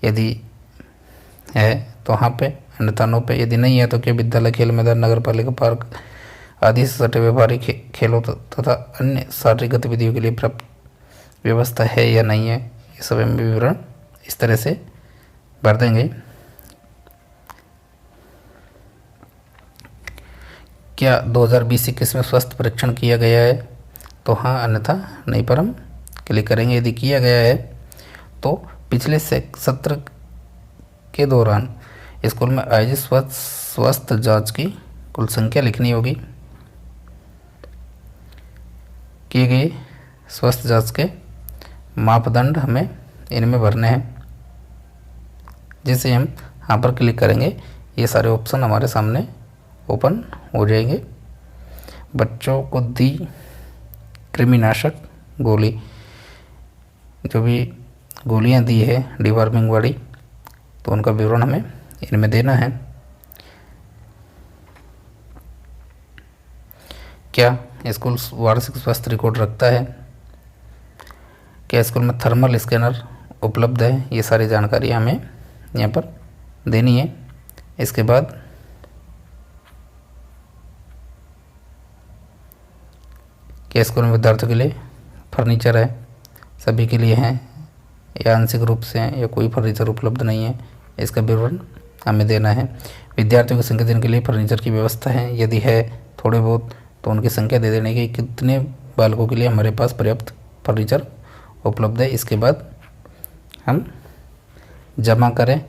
[SPEAKER 1] यदि है तो हाँ पे, अन्यथा नो पे। यदि नहीं है तो क्या विद्यालय खेल मैदान, नगर पालिका पार्क आदि से सटे व्यापारिक खेलों तथा अन्य शारीरिक गतिविधियों के लिए पर्याप्त व्यवस्था है या नहीं है, ये सब हम विवरण इस तरह से भर देंगे। क्या 2020-21 में स्वास्थ्य परीक्षण किया गया है तो हाँ, अन्यथा नहीं पर हम क्लिक करेंगे। यदि किया गया है तो पिछले सत्र के दौरान स्कूल में आयोजित स्वास्थ्य जांच की कुल संख्या लिखनी होगी। किए गए स्वास्थ्य जांच के मापदंड हमें इनमें भरने हैं। जैसे हम यहाँ पर क्लिक करेंगे ये सारे ऑप्शन हमारे सामने ओपन हो जाएंगे। बच्चों को दी कृमिनाशक गोली, जो भी गोलियां दी है डिवॉर्मिंग वाली, तो उनका विवरण हमें इनमें देना है। क्या स्कूल वार्षिक स्वास्थ्य रिकॉर्ड रखता है, क्या स्कूल में थर्मल स्कैनर उपलब्ध है, ये सारी जानकारी हमें यहाँ पर देनी है। इसके बाद क्या स्कूल में विद्यार्थियों के लिए फर्नीचर है, सभी के लिए हैं या आंशिक रूप से हैं, या कोई फर्नीचर उपलब्ध नहीं है, इसका विवरण हमें देना है। विद्यार्थियों की संख्या देने के लिए फर्नीचर की व्यवस्था है, यदि है थोड़े बहुत तो उनकी संख्या दे देने की कितने बालकों के लिए हमारे पास पर्याप्त फर्नीचर उपलब्ध है। इसके बाद हम जमा करें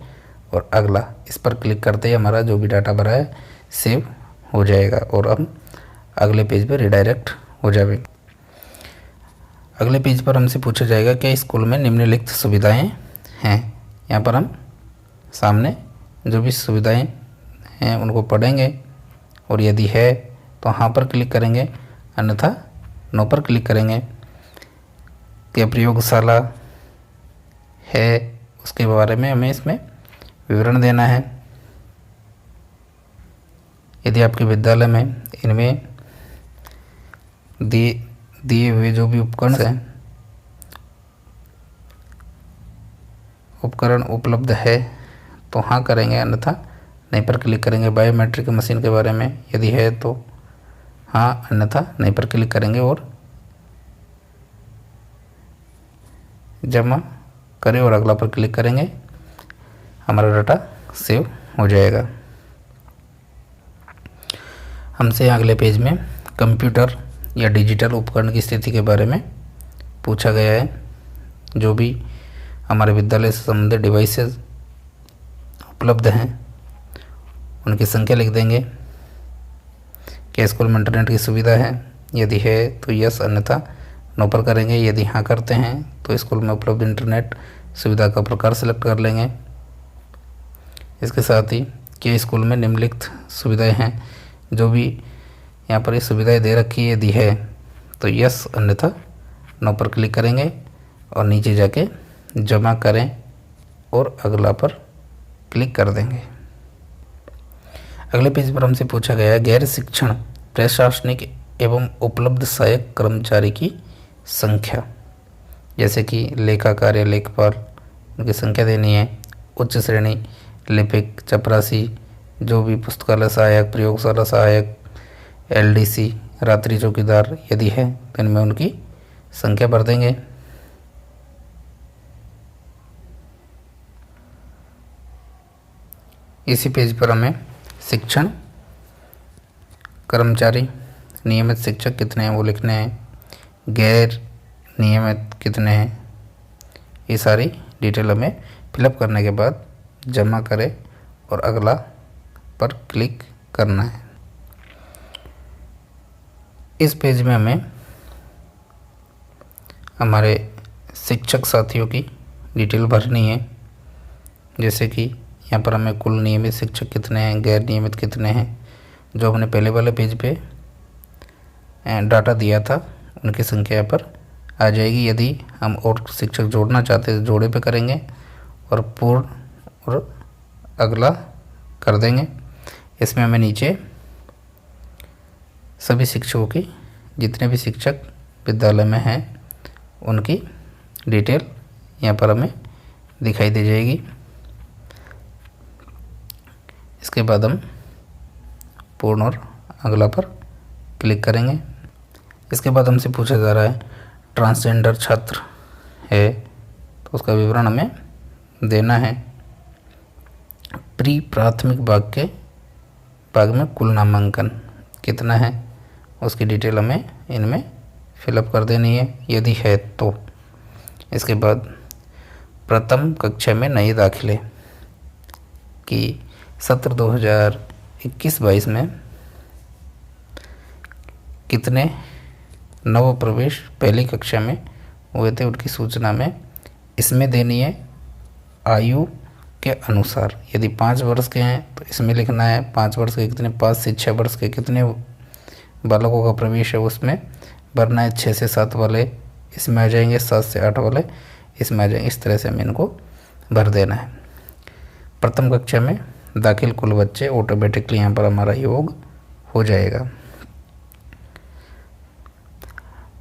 [SPEAKER 1] और अगला इस पर क्लिक करते ही हमारा जो भी डाटा भरा है सेव हो जाएगा और हम अगले पेज पर रिडायरेक्ट हो जाएंगे। अगले पेज पर हमसे पूछा जाएगा क्या स्कूल में निम्नलिखित सुविधाएं हैं। यहाँ पर हम सामने जो भी सुविधाएं हैं उनको पढ़ेंगे और यदि है तो हाँ पर क्लिक करेंगे, अन्यथा नो पर क्लिक करेंगे। क्या प्रयोगशाला है उसके बारे में हमें इसमें विवरण देना है। यदि आपके विद्यालय में इनमें दिए हुए जो भी उपकरण उपलब्ध है तो हाँ करेंगे, अन्यथा नहीं पर क्लिक करेंगे। बायोमेट्रिक मशीन के बारे में यदि है तो हाँ, अन्यथा नहीं पर क्लिक करेंगे और जमा करें और अगला पर क्लिक करेंगे, हमारा डाटा सेव हो जाएगा। हमसे अगले पेज में कंप्यूटर या डिजिटल उपकरण की स्थिति के बारे में पूछा गया है। जो भी हमारे विद्यालय से संबंधित डिवाइसेस उपलब्ध हैं उनकी संख्या लिख देंगे। क्या स्कूल में इंटरनेट की सुविधा है, यदि है तो यस, अन्यथा नो पर करेंगे। यदि हाँ करते हैं तो स्कूल में उपलब्ध इंटरनेट सुविधा का प्रकार सेलेक्ट कर लेंगे। इसके साथ ही क्या स्कूल में निम्नलिखित सुविधाएं हैं, जो भी यहाँ पर ये सुविधाएं दे रखी है, यदि है तो यस, अन्यथा नो पर क्लिक करेंगे और नीचे जाके जमा करें और अगला पर क्लिक कर देंगे। अगले पेज पर हमसे पूछा गया गैर शिक्षण प्रशासनिक एवं उपलब्ध सहायक कर्मचारी की संख्या, जैसे कि लेखाकार या लेखपाल, उनकी संख्या देनी है। उच्च श्रेणी लिपिक, चपरासी, जो भी पुस्तकालय सहायक, प्रयोगशाला सहायक, एलडीसी, रात्रि चौकीदार, यदि है तो इनमें उनकी संख्या भर देंगे। इसी पेज पर हमें शिक्षण कर्मचारी, नियमित शिक्षक कितने हैं वो लिखने हैं, गैर नियमित कितने हैं, ये सारी डिटेल हमें फिलअप करने के बाद जमा करें और अगला पर क्लिक करना है। इस पेज में हमें हमारे शिक्षक साथियों की डिटेल भरनी है, जैसे कि यहाँ पर हमें कुल नियमित शिक्षक कितने हैं, गैर नियमित कितने हैं, जो हमने पहले वाले पेज पे डाटा दिया था उनकी संख्या यहाँ पर आ जाएगी। यदि हम और शिक्षक जोड़ना चाहते हैं जोड़े पे करेंगे और पूर्ण और अगला कर देंगे। इसमें हमें नीचे सभी शिक्षकों की, जितने भी शिक्षक विद्यालय में हैं उनकी डिटेल यहाँ पर हमें दिखाई दे जाएगी। इसके बाद हम पूर्ण और अगला पर क्लिक करेंगे। इसके बाद हमसे पूछा जा रहा है ट्रांसजेंडर छात्र है तो उसका विवरण हमें देना है। प्री प्राथमिक भाग में कुल नामांकन कितना है उसकी डिटेल हमें इनमें फिलअप कर देनी है, यदि है तो। इसके बाद प्रथम कक्षा में नए दाखिले की सत्र 2021-22 में कितने नव प्रवेश पहली कक्षा में हुए थे उनकी सूचना में इसमें देनी है आयु के अनुसार। यदि 5 वर्ष के हैं तो इसमें लिखना है 5 वर्ष के कितने, 5 से 6 वर्ष के कितने बालकों का प्रवेश है उसमें भरना है। 6 से 7 वाले इसमें आ जाएंगे, 7 से 8 वाले इसमें आ जाएंगे। इस तरह से हमें इनको भर देना है। प्रथम कक्षा में दाखिल कुल बच्चे ऑटोमेटिकली यहाँ पर हमारा योग हो जाएगा।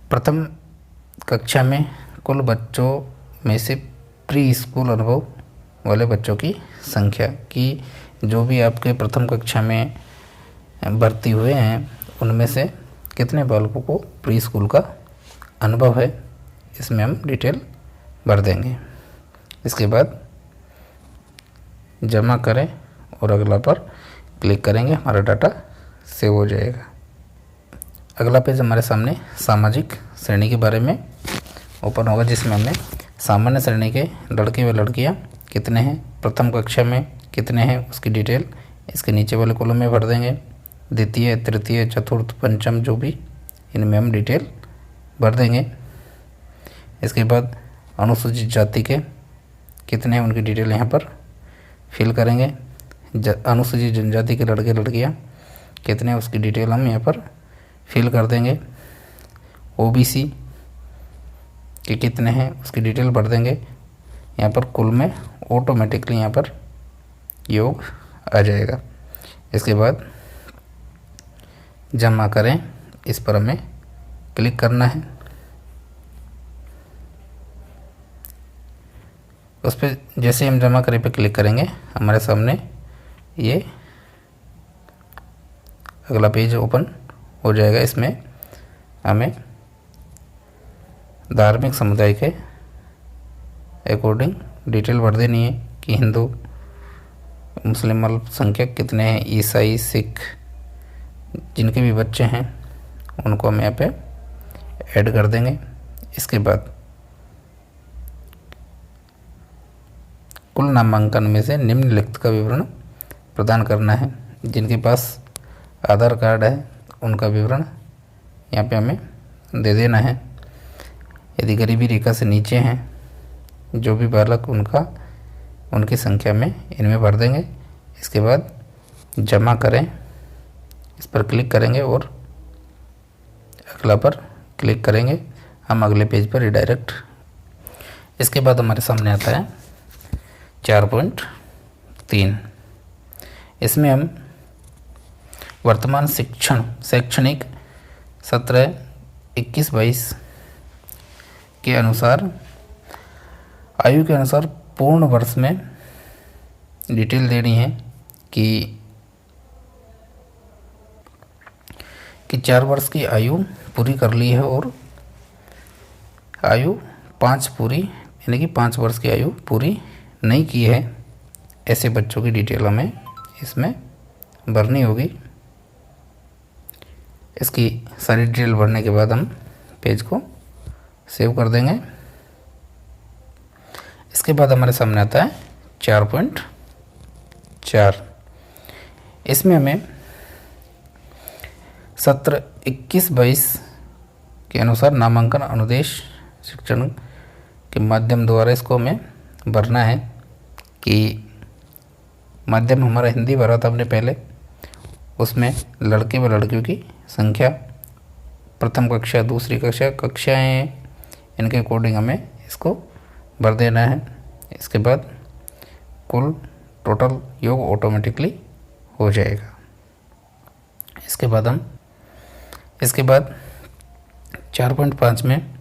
[SPEAKER 1] प्रथम कक्षा में कुल बच्चों में से प्री स्कूल अनुभव वाले बच्चों की संख्या कि जो भी आपके प्रथम कक्षा में भर्ती हुए हैं उनमें से कितने बालकों को प्री स्कूल का अनुभव है, इसमें हम डिटेल भर देंगे। इसके बाद जमा करें और अगला पर क्लिक करेंगे, हमारा डाटा सेव हो जाएगा। अगला पेज हमारे सामने सामाजिक श्रेणी के बारे में ओपन होगा, जिसमें हमने सामान्य श्रेणी के लड़के व लड़कियां कितने हैं, प्रथम कक्षा में कितने हैं उसकी डिटेल इसके नीचे वाले कॉलम में भर देंगे। द्वितीय, तृतीय, चतुर्थ, पंचम जो भी इनमें हम डिटेल भर देंगे। इसके बाद अनुसूचित जाति के कितने हैं उनकी डिटेल यहाँ पर फिल करेंगे। अनुसूचित जनजाति के लड़के लड़कियाँ कितने हैं उसकी डिटेल हम यहाँ पर फिल कर देंगे। ओबीसी के कितने हैं उसकी डिटेल भर देंगे। यहाँ पर कुल में ऑटोमेटिकली यहाँ पर योग आ जाएगा। इसके बाद जमा करें, इस पर हमें क्लिक करना है। उस पर जैसे हम जमा करें पे क्लिक करेंगे हमारे सामने ये अगला पेज ओपन हो जाएगा। इसमें हमें धार्मिक समुदाय के अकॉर्डिंग डिटेल भर देनी है कि हिंदू, मुस्लिम अल्पसंख्यक कितने हैं, ईसाई, सिख जिनके भी बच्चे हैं उनको हम यहाँ पे ऐड कर देंगे। इसके बाद कुल नामांकन में से निम्नलिखित का विवरण प्रदान करना है। जिनके पास आधार कार्ड है उनका विवरण यहाँ पे हमें दे देना है। यदि गरीबी रेखा से नीचे हैं जो भी बालक उनकी संख्या में इनमें भर देंगे। इसके बाद जमा करें, इस पर क्लिक करेंगे और अगला पर क्लिक करेंगे, हम अगले पेज पर रिडायरेक्ट। इसके बाद हमारे सामने आता है 4.3। इसमें हम वर्तमान शैक्षणिक सत्र 21-22 के अनुसार आयु के अनुसार पूर्ण वर्ष में डिटेल देनी है कि 4 वर्ष की आयु पूरी कर ली है और आयु 5 पूरी यानी कि 5 वर्ष की आयु पूरी नहीं की है, ऐसे बच्चों की डिटेल हमें इसमें भरनी होगी। इसकी सारी डिटेल भरने के बाद हम पेज को सेव कर देंगे। इसके बाद हमारे सामने आता है 4.4। इसमें हमें सत्र 21-22 के अनुसार नामांकन अनुदेश शिक्षण के माध्यम द्वारा इसको हमें भरना है कि माध्यम हमारा हिंदी भरा था हमने पहले, उसमें लड़के व लड़कियों की संख्या प्रथम कक्षा, दूसरी कक्षा, कक्षाएँ इनके अकॉर्डिंग हमें इसको भर देना है। इसके बाद कुल टोटल योग ऑटोमेटिकली हो जाएगा। इसके बाद 4.5 में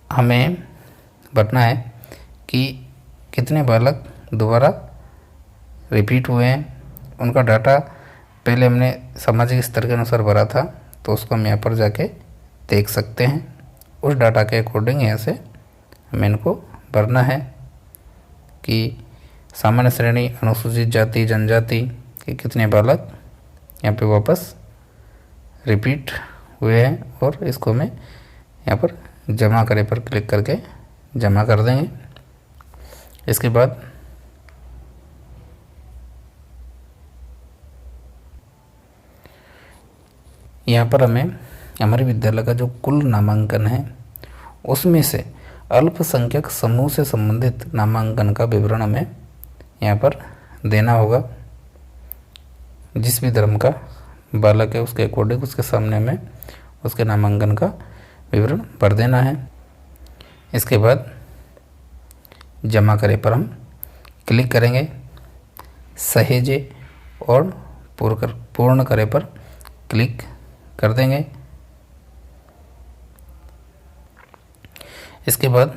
[SPEAKER 1] हमें भरना है कि कितने बालक दोबारा रिपीट हुए हैं, उनका डाटा पहले हमने सामाजिक स्तर के अनुसार भरा था तो उसको हम यहाँ पर जाके देख सकते हैं। उस डाटा के अकॉर्डिंग यहाँ से हमें इनको भरना है कि सामान्य श्रेणी, अनुसूचित जाति, जनजाति के कितने बालक यहाँ पे वापस रिपीट हुए हैं और इसको हमें यहाँ पर जमा करे पर क्लिक करके जमा कर देंगे। इसके बाद यहाँ पर हमें हमारे विद्यालय का जो कुल नामांकन है उसमें से अल्पसंख्यक समूह से संबंधित नामांकन का विवरण हमें यहाँ पर देना होगा। जिस भी धर्म का बालक है उसके अकॉर्डिंग उसके सामने हमें उसके नामांकन का विवरण भर देना है। इसके बाद जमा करे पर हम क्लिक करेंगे, सहेजे और पूर्ण करे पर क्लिक कर देंगे। इसके बाद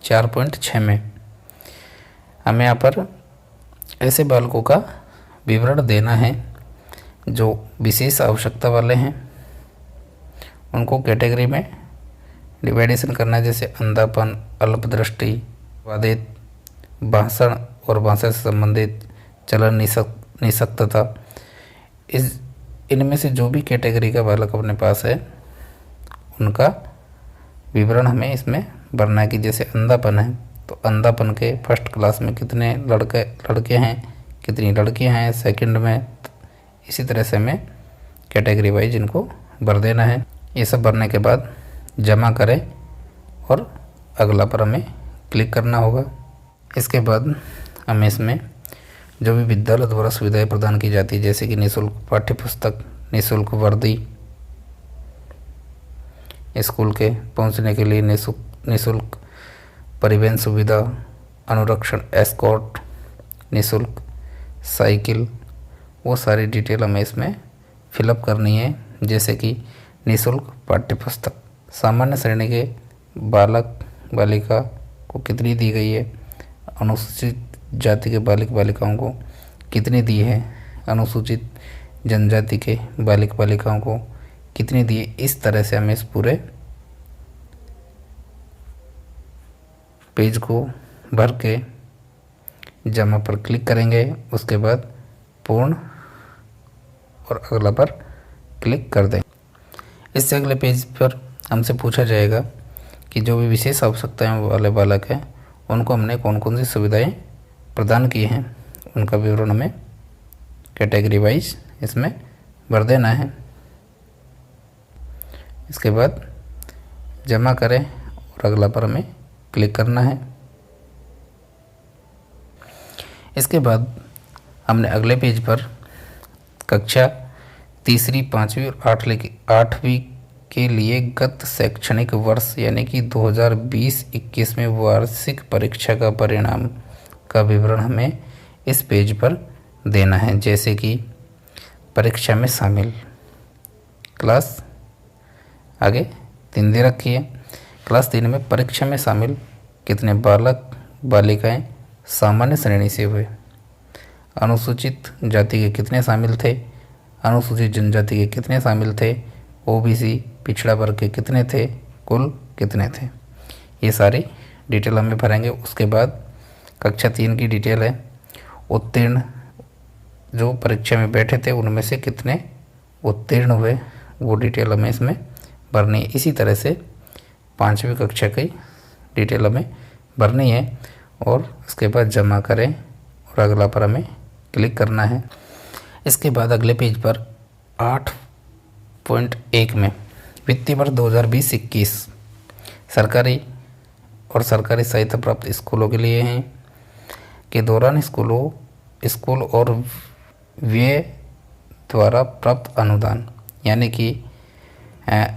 [SPEAKER 1] 4.6 में हमें यहाँ पर ऐसे बालकों का विवरण देना है जो विशेष आवश्यकता वाले हैं, उनको कैटेगरी में डिवाइडेशन करना है, जैसे अंधापन, अल्पदृष्टि, बाधित, भाषण और भाषा से संबंधित, चलन निशक्तता। इनमें से जो भी कैटेगरी का बालक अपने पास है उनका विवरण हमें इसमें भरना है। कि जैसे अंधापन है तो अंधापन के फर्स्ट क्लास में कितने लड़के हैं, कितनी लड़कियां हैं सेकंड में, इसी तरह से हमें कैटेगरी वाइज इनको भर देना है। ये सब भरने के बाद जमा करें और अगला पर हमें क्लिक करना होगा। इसके बाद हमें इसमें जो भी विद्यालय द्वारा सुविधाएं प्रदान की जाती है, जैसे कि निःशुल्क पाठ्यपुस्तक, निःशुल्क वर्दी, स्कूल के पहुंचने के लिए निःशुल्क परिवहन सुविधा, अनुरक्षण एस्कॉर्ट, निःशुल्क साइकिल, वो सारी डिटेल हमें इसमें फिलअप करनी है। जैसे कि निःशुल्क पाठ्यपुस्तक सामान्य श्रेणी के बालक बालिका को कितनी दी गई है, अनुसूचित जाति के बालिक बालिकाओं को कितनी दी है, अनुसूचित जनजाति के बालिक बालिकाओं को कितनी दी है। इस तरह से हमें इस पूरे पेज को भर के जमा पर क्लिक करेंगे। उसके बाद पूर्ण और अगला पर क्लिक कर दें। इससे अगले पेज पर हमसे पूछा जाएगा कि जो भी विशेष आवश्यकताएं वाले बालक हैं उनको हमने कौन कौन सी सुविधाएं प्रदान की हैं, उनका विवरण हमें कैटेगरी वाइज इसमें भर देना है। इसके बाद जमा करें और अगला पर हमें क्लिक करना है। इसके बाद हमने अगले पेज पर कक्षा तीसरी, पाँचवीं और आठवीं के लिए गत शैक्षणिक वर्ष यानी कि 2020-21 में वार्षिक परीक्षा का परिणाम का विवरण हमें इस पेज पर देना है। जैसे कि परीक्षा में शामिल क्लास आगे 3 दे रखी है। क्लास 3 में परीक्षा में शामिल कितने बालक बालिकाएं सामान्य श्रेणी से हुए, अनुसूचित जाति के कितने शामिल थे, अनुसूचित जनजाति के कितने शामिल थे, ओबीसी पिछड़ा वर्ग के कितने थे, कुल कितने थे, ये सारी डिटेल हमें भरेंगे। उसके बाद कक्षा 3 की डिटेल है, उत्तीर्ण जो परीक्षा में बैठे थे उनमें से कितने उत्तीर्ण हुए, वो डिटेल हमें इसमें भरनी है। इसी तरह से 5वीं कक्षा की डिटेल हमें भरनी है और उसके बाद जमा करें और अगला पर हमें क्लिक करना है। इसके बाद अगले पेज पर 8.1 में वित्तीय वर्ष 2020-21 सरकारी और सरकारी सहायता प्राप्त स्कूलों के लिए हैं के दौरान स्कूल और व्यय द्वारा प्राप्त अनुदान, यानी कि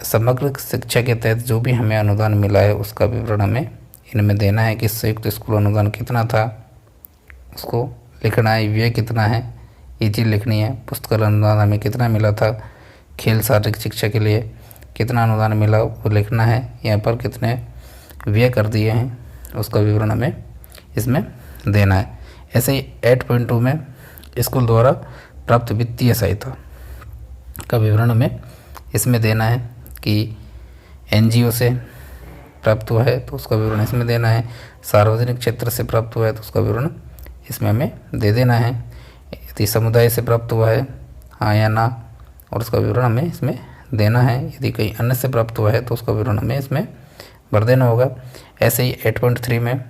[SPEAKER 1] समग्र शिक्षा के तहत जो भी हमें अनुदान मिला है उसका विवरण हमें इनमें देना है। कि संयुक्त स्कूल अनुदान कितना था उसको लिखना है, व्यय कितना है ये चीज़ लिखनी है, पुस्तकालय अनुदान हमें कितना मिला था, खेल शारीरिक शिक्षा के लिए कितना अनुदान मिला वो लिखना है, यहाँ पर कितने व्यय कर दिए हैं उसका विवरण हमें इसमें देना है। ऐसे ही 8.2 में स्कूल द्वारा प्राप्त वित्तीय सहायता का विवरण हमें इसमें देना है। कि एनजीओ से प्राप्त हुआ है तो उसका विवरण इसमें देना है, सार्वजनिक क्षेत्र से प्राप्त हुआ है तो उसका विवरण इसमें हमें दे देना है, यदि समुदाय से प्राप्त हुआ है हाँ या ना और उसका विवरण हमें इसमें देना है, यदि कहीं अन्य से प्राप्त हुआ है तो उसका विवरण हमें इसमें भर देना होगा। ऐसे ही 8.3 में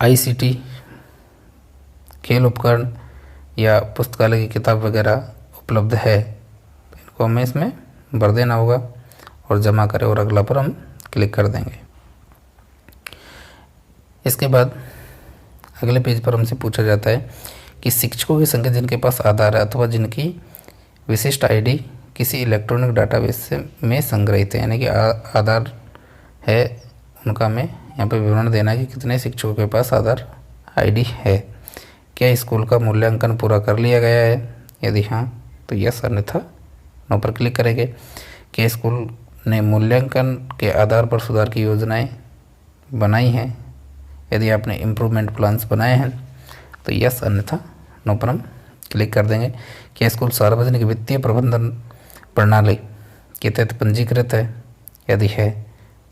[SPEAKER 1] आईसीटी खेल उपकरण या पुस्तकालय की किताब वगैरह उपलब्ध है, तो इनको हमें इसमें भर देना होगा और जमा करें और अगला पर हम क्लिक कर देंगे। इसके बाद अगले पेज पर हमसे पूछा जाता है कि शिक्षकों की संख्या जिनके पास आधार है अथवा जिनकी विशिष्ट आईडी किसी इलेक्ट्रॉनिक डाटाबेस में संग्रहित है, यानी कि आधार है उनका हमें यहाँ पर विवरण देना है कि कितने शिक्षकों के पास आधार आईडी है। क्या स्कूल का मूल्यांकन पूरा कर लिया गया है, यदि हाँ तो यस, अन्यथा नो पर क्लिक करेंगे। क्या स्कूल ने मूल्यांकन के आधार पर सुधार की योजनाएं बनाई हैं, यदि आपने इम्प्रूवमेंट प्लान्स बनाए हैं तो यस, अन्यथा नो पर हम क्लिक कर देंगे। क्या स्कूल सार्वजनिक वित्तीय प्रबंधन प्रणाली के तहत पंजीकृत है, यदि है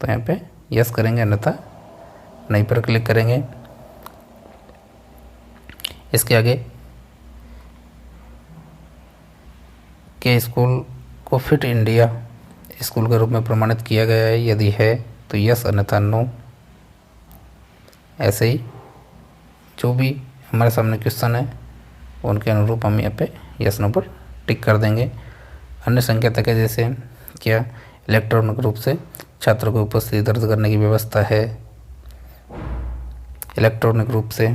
[SPEAKER 1] तो यहाँ पे यस करेंगे, अन्यथा नहीं पर क्लिक करेंगे। इसके आगे के स्कूल को फिट इंडिया स्कूल के रूप में प्रमाणित किया गया है, यदि है तो यस, अन्यथा नो। ऐसे ही जो भी हमारे सामने क्वेश्चन है उनके अनुरूप हम यहाँ पे यस नो पर टिक कर देंगे। अन्य संकेतक है जैसे क्या इलेक्ट्रॉनिक रूप से छात्रों की उपस्थिति दर्ज करने की व्यवस्था है, इलेक्ट्रॉनिक रूप से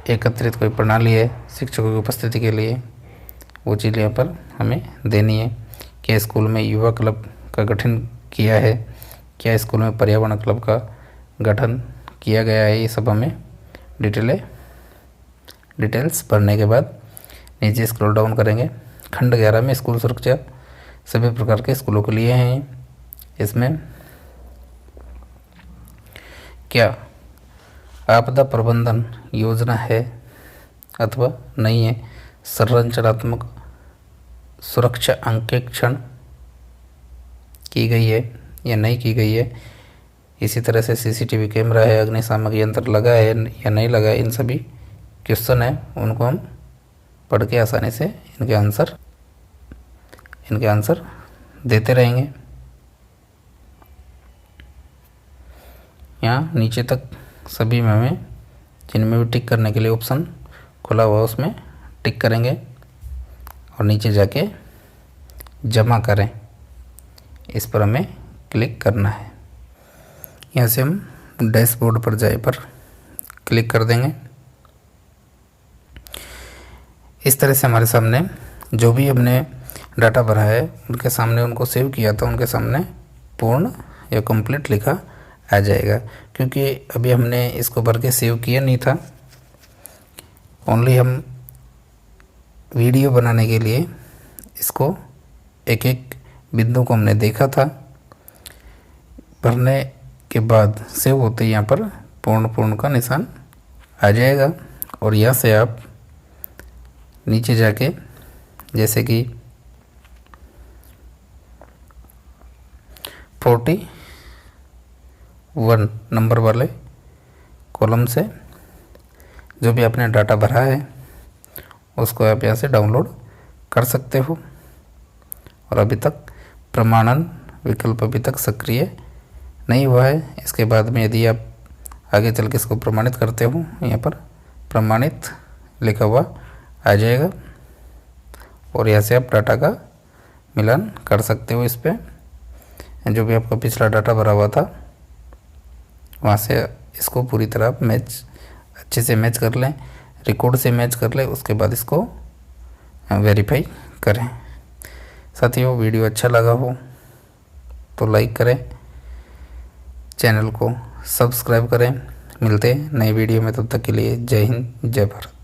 [SPEAKER 1] एकत्रित कोई प्रणाली है शिक्षकों की उपस्थिति के लिए, वो चीज़ यहाँ पर हमें देनी है। क्या स्कूल में युवा क्लब का गठन किया है, क्या स्कूल में पर्यावरण क्लब का गठन किया गया है, ये सब हमें डिटेल्स भरने के बाद नीचे स्क्रॉल डाउन करेंगे। खंड 11 में स्कूल सुरक्षा सभी प्रकार के स्कूलों के लिए हैं। इसमें क्या आपदा प्रबंधन योजना है अथवा नहीं है, संरचनात्मक सुरक्षा अंकेक्षण की गई है या नहीं की गई है, इसी तरह से सीसीटीवी कैमरा है, अग्निशामक यंत्र लगा है या नहीं लगा है, इन सभी क्वेश्चन है उनको हम पढ़ के आसानी से इनके आंसर देते रहेंगे। यहाँ नीचे तक सभी में हमें जिनमें भी टिक करने के लिए ऑप्शन खुला हुआ उसमें टिक करेंगे और नीचे जाके जमा करें, इस पर हमें क्लिक करना है। यहाँ से हम डैशबोर्ड पर जाए पर क्लिक कर देंगे। इस तरह से हमारे सामने जो भी हमने डाटा भरा है उनके सामने उनको सेव किया था उनके सामने पूर्ण या कंप्लीट लिखा आ जाएगा, क्योंकि अभी हमने इसको भर के सेव किया नहीं था, ओनली हम वीडियो बनाने के लिए इसको एक एक बिंदु को हमने देखा था। भरने के बाद सेव होते ही यहाँ पर पूर्ण का निशान आ जाएगा और यहाँ से आप नीचे जाके जैसे कि 41 नंबर वाले कॉलम से जो भी आपने डाटा भरा है उसको आप यहाँ से डाउनलोड कर सकते हो। और अभी तक प्रमाणन विकल्प अभी तक सक्रिय नहीं हुआ है। इसके बाद में यदि आप आगे चल के इसको प्रमाणित करते हो, यहाँ पर प्रमाणित लिखा हुआ आ जाएगा और यहाँ से आप डाटा का मिलान कर सकते हो। इस पर जो भी आपका पिछला डाटा भरा हुआ था वहाँ से इसको पूरी तरह अच्छे से मैच कर लें, रिकॉर्ड से मैच कर लें, उसके बाद इसको वेरीफाई करें। साथियों, वीडियो अच्छा लगा हो तो लाइक करें, चैनल को सब्सक्राइब करें। मिलते हैं नई वीडियो में, तब तक के लिए जय हिंद, जय भारत।